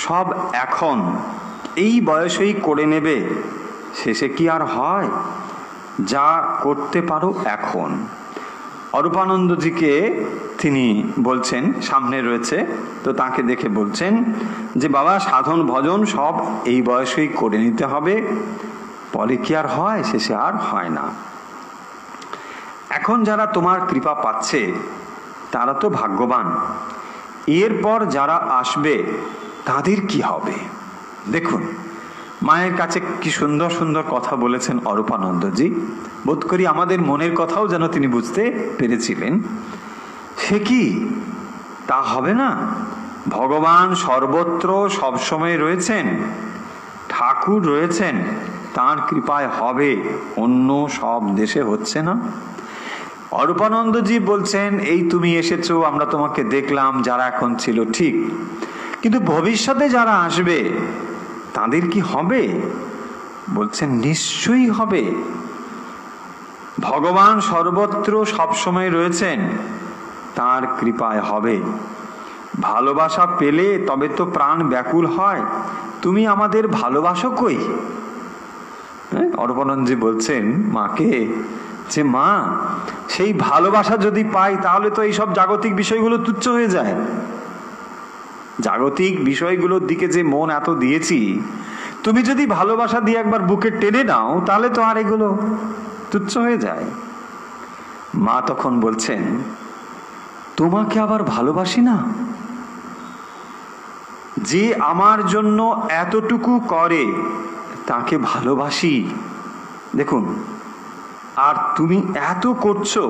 সব এখন এই বয়সেই করে নেবে, শেষে কি আর হয়? যা করতে পারো এখন। অরূপানন্দজিকে তিনি বলছেন, সামনে রয়েছে তো, তাকে দেখে বলছেন যে বাবা সাধন ভজন সব এই বয়সেই করে নিতে হবে, পরে কি আর হয়? শেষে আর হয় না। এখন যারা তোমার কৃপা পাচ্ছে তারা তো ভাগ্যবান, এরপর যারা আসবে তাদের কি হবে? দেখুন, মায়ের কাছে কি সুন্দর সুন্দর কথা বলেছেন অরূপানন্দজি। বোধ করি আমাদের মনের কথাও যেন তিনি বুঝতে পেরেছিলেন। সে কি তা হবে না? ভগবান সর্বত্র সবসময় রয়েছেন, ঠাকুর রয়েছেন, তাঁর কৃপায় হবে, অন্য সব দেশে হচ্ছে না। অরূপানন্দজি বলছেন, এই তুমি এসেছো, আমরা তোমাকে দেখলাম, যারা এখন ছিল ঠিক, কিন্তু ভবিষ্যতে যারা আসবে তাদের কি হবে? বলছেন নিশ্চয়ই হবে। ভগবান সর্বত্র সবসময় রয়েছেন, তাঁর কৃপায় হবে। ভালোবাসা পেলে তবে তো প্রাণ ব্যাকুল হয়, তুমি আমাদের ভালোবাসো কই? অরূপানন্দজি বলছেন মাকে যে মা, সেই ভালোবাসা যদি পাই তাহলে তো এইসব জাগতিক বিষয়গুলো তুচ্ছ হয়ে যায়। জাগতিক বিষয়গুলোর দিকে যে মন এত দিয়েছি, তুমি যদি ভালোবাসা দিয়ে একবার বুকে টেনে নাও তাহলে তো আর এগুলো তুচ্ছ হয়ে যায়। মা তখন বলছেন, তোমাকে আবার ভালোবাসি না? যে আমার জন্য এতটুকু করে তাকে ভালোবাসি। দেখুন, আর তুমি এত করছো,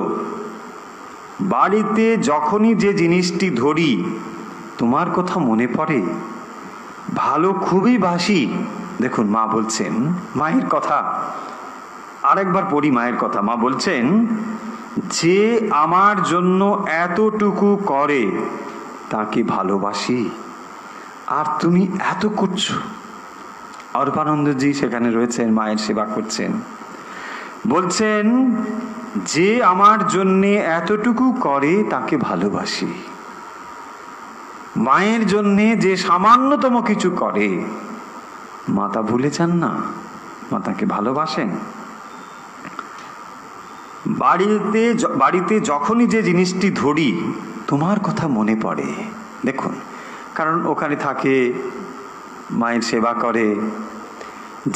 বাড়িতে যখনই যে জিনিসটি ধরি তোমার কথা মনে পড়ে, ভালো খুবই বাসি। দেখুন, মা বলছেন, মায়ের কথা আরেকবার পড়ি, মায়ের কথা। মা বলছেন, যে আমার জন্য এতটুকু করে তাকে ভালোবাসি, আর তুমি এত করছো। অরূপানন্দজি সেখানে রয়েছেন, মায়ের সেবা করছেন। বলছেন, যে আমার জন্যে এতটুকু করে তাকে ভালোবাসি। মায়ের জন্যে যে সামান্যতম কিছু করে, মাতা ভুলে যান না, মাতাকে ভালোবাসেন। বাড়িতে যখনই যে জিনিসটি ধরি তোমার কথা মনে পড়ে। দেখুন, কারণ ওখানে থাকে, মায়ের সেবা করে,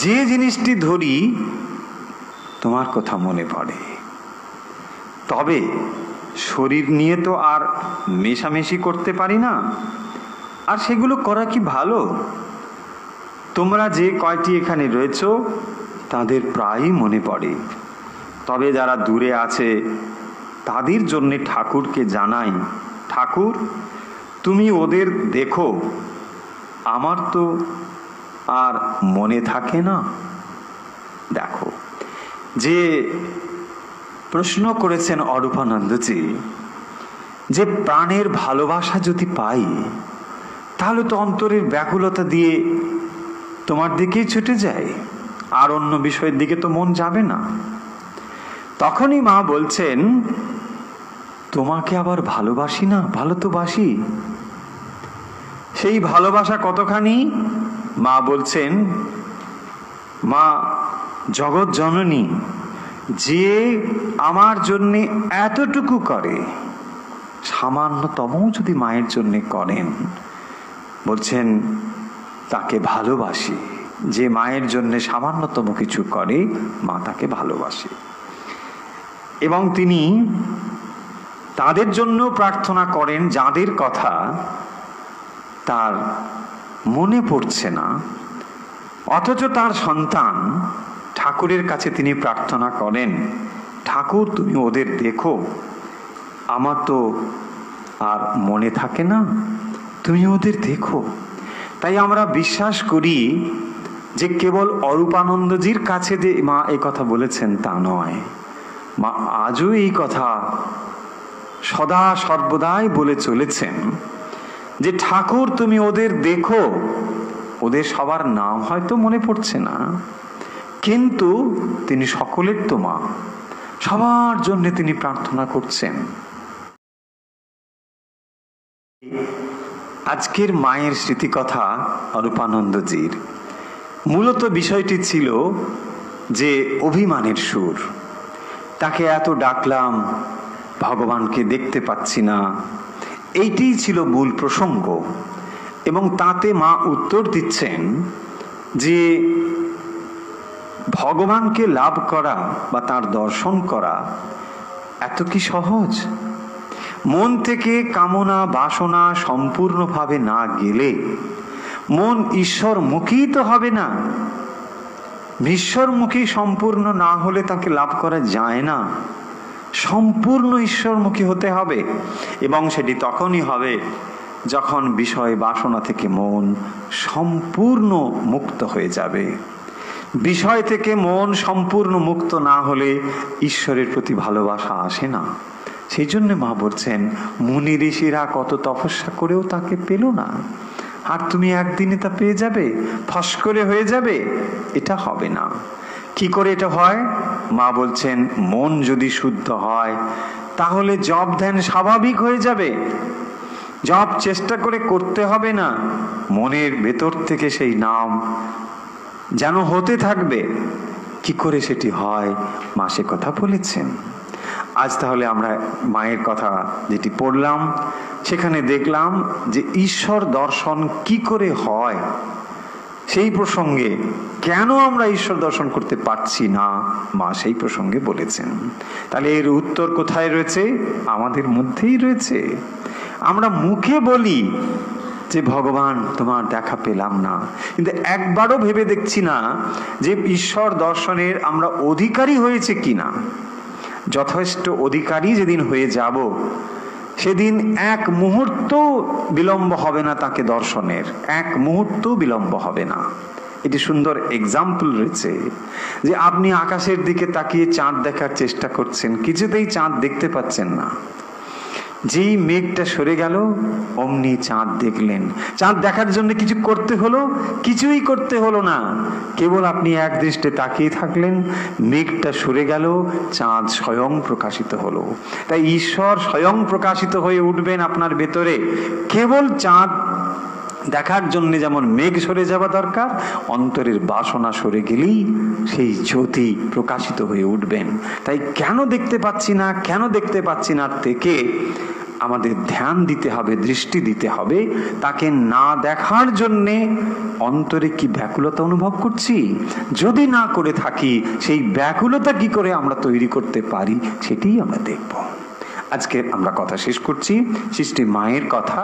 যে জিনিসটি ধরি তোমার কথা মনে পড়ে। তবে শরীর নিয়ে তো আর মেশামেশি করতে পারি না, আর সেগুলো করা কি ভালো? তোমরা যে কয়টি এখানে রয়েছ তাদের প্রায়ই মনে পড়ে, তবে যারা দূরে আছে তাদের জন্য ঠাকুরকে জানাই, ঠাকুর তুমি ওদের দেখো, আমার তো আর মনে থাকে না। দেখো, যে প্রশ্ন করেছেন অরূপানন্দজি, যে প্রাণের ভালোবাসা যদি পাই তাহলে তো অন্তরের ব্যাকুলতা দিয়ে তোমার দিকেই ছুটে যায়, আর অন্য বিষয়ের দিকে তো মন যাবে না। তখনই মা বলছেন, তোমাকে আবার ভালোবাসি না? ভালো তো বাসি। সেই ভালোবাসা কতখানি? মা বলছেন, মা জগৎ জননী যে আমার জন্য এতটুকু করে, সামান্যতম যদি মায়ের জন্য করেন, বলছেন তাকে ভালোবাসি। যে মায়ের জন্য সামান্যতম কিছু করে, মা তাকে ভালোবাসে। এবং তিনি তাদের জন্য প্রার্থনা করেন যাদের কথা তার মনে পড়ছে না, অথচ তার সন্তান ঠাকুরের কাছে তিনি প্রার্থনা করেন, ঠাকুর তুমি ওদের দেখো, আমার তো আর মনে থাকে না, তুমি ওদের দেখো। তাই আমরা বিশ্বাস করি যে কেবল অরূপানন্দজির কাছে যে মা এই কথা বলেছেন তা নয়, মা আজও এই কথা সদা সর্বদাই বলে চলেছেন যে ঠাকুর তুমি ওদের দেখো। ওদের সবার নাম হয়তো মনে পড়ছে না, কিন্তু তিনি সকলের তো মা, সবার জন্য তিনি প্রার্থনা করছেন। আজকের মায়ের স্মৃতিকথা অরূপানন্দজির মূলত বিষয়টি ছিল যে অভিমানের সুর। তাকে এত ডাকলাম, ভগবানকে দেখতে পাচ্ছি না, এইটিই ছিল মূল প্রসঙ্গ। এবং তাতে মা উত্তর দিচ্ছেন যে ভগবানকে লাভ করা বা তার দর্শন করা এত কি সহজ? মন থেকে কামনা বাসনা সম্পূর্ণভাবে না গেলে মন ঈশ্বরমুখী তো হবে না। ঈশ্বরমুখী সম্পূর্ণ না হলে তাকে লাভ করা যায় না। সম্পূর্ণ ঈশ্বরমুখী হতে হবে, এবং সেটি তখনই হবে যখন বিষয় বাসনা থেকে মন সম্পূর্ণ মুক্ত হয়ে যাবে। বিষয় থেকে মন সম্পূর্ণ মুক্ত না হলে ঈশ্বরের প্রতি ভালোবাসা আসে না। সেই জন্য মা বলছেন, মুনি ঋষিরা কত তপস্যা করেও তাকে পেল না, আর তুমি একদিনে তা পেয়ে যাবে, ফস করে হয়ে যাবে, এটা হবে না। কি করে এটা হয়? মা বলছেন, মন যদি শুদ্ধ হয় তাহলে জপ ধ্যান স্বাভাবিক হয়ে যাবে। জপ চেষ্টা করে করতে হবে না, মনের ভেতর থেকে সেই নাম যেন হতে থাকবে। কি করে সেটি হয়? মা সে কথা বলেছেন। আজ তাহলে আমরা মায়ের কথা যেটি পড়লাম, সেখানে দেখলাম যে ঈশ্বর দর্শন কি করে হয়, সেই প্রসঙ্গে কেন আমরা ঈশ্বর দর্শন করতে পারছি না, মা সেই প্রসঙ্গে বলেছেন। তাহলে এর উত্তর কোথায় রয়েছে? আমাদের মধ্যেই রয়েছে। আমরা মুখে বলি যে ভগবান তোমার দেখা পেলাম না, কিন্তু একবারও ভেবে দেখছি না যে ঈশ্বর দর্শনের আমরা অধিকারী হয়েছে কিনা। যথেষ্ট অধিকারী যেদিন হয়ে যাব, সেদিন এক মুহূর্ত বিলম্ব হবে না তাকে দর্শনের, এক মুহূর্ত বিলম্ব হবে না। এটি সুন্দর এক্সাম্পল রয়েছে যে আপনি আকাশের দিকে তাকিয়ে চাঁদ দেখার চেষ্টা করছেন, কিছুতেই চাঁদ দেখতে পাচ্ছেন না। যেই মেঘটা সরে গেল অমনি চাঁদ দেখলেন। চাঁদ দেখার জন্য কিছু করতে হলো? কিছুই করতে হলো না, কেবল আপনি এক দৃষ্টে তাকিয়ে থাকলেন, মেঘটা সরে গেল, চাঁদ স্বয়ং প্রকাশিত হলো। তাই ঈশ্বর স্বয়ং প্রকাশিত হয়ে উঠবেন আপনার ভেতরে। কেবল চাঁদ দেখার জন্য যেমন মেঘ সরে যাওয়া দরকার, অন্তরের বাসনা সরে গেলেই সেই জ্যোতি প্রকাশিত হয়ে উঠবেন। তাই কেন দেখতে পাচ্ছি না, কেন দেখতে পাচ্ছি না থেকে আমাদের ধ্যান দিতে হবে, দৃষ্টি দিতে হবে। তাকে না দেখার জন্যে অন্তরে কি ব্যাকুলতা অনুভব করছি? যদি না করে থাকি, সেই ব্যাকুলতা কি করে আমরা তৈরি করতে পারি, সেটাই আমরা দেখব। আজকে আমরা কথা শেষ করছি সৃষ্টি মায়ের কথা।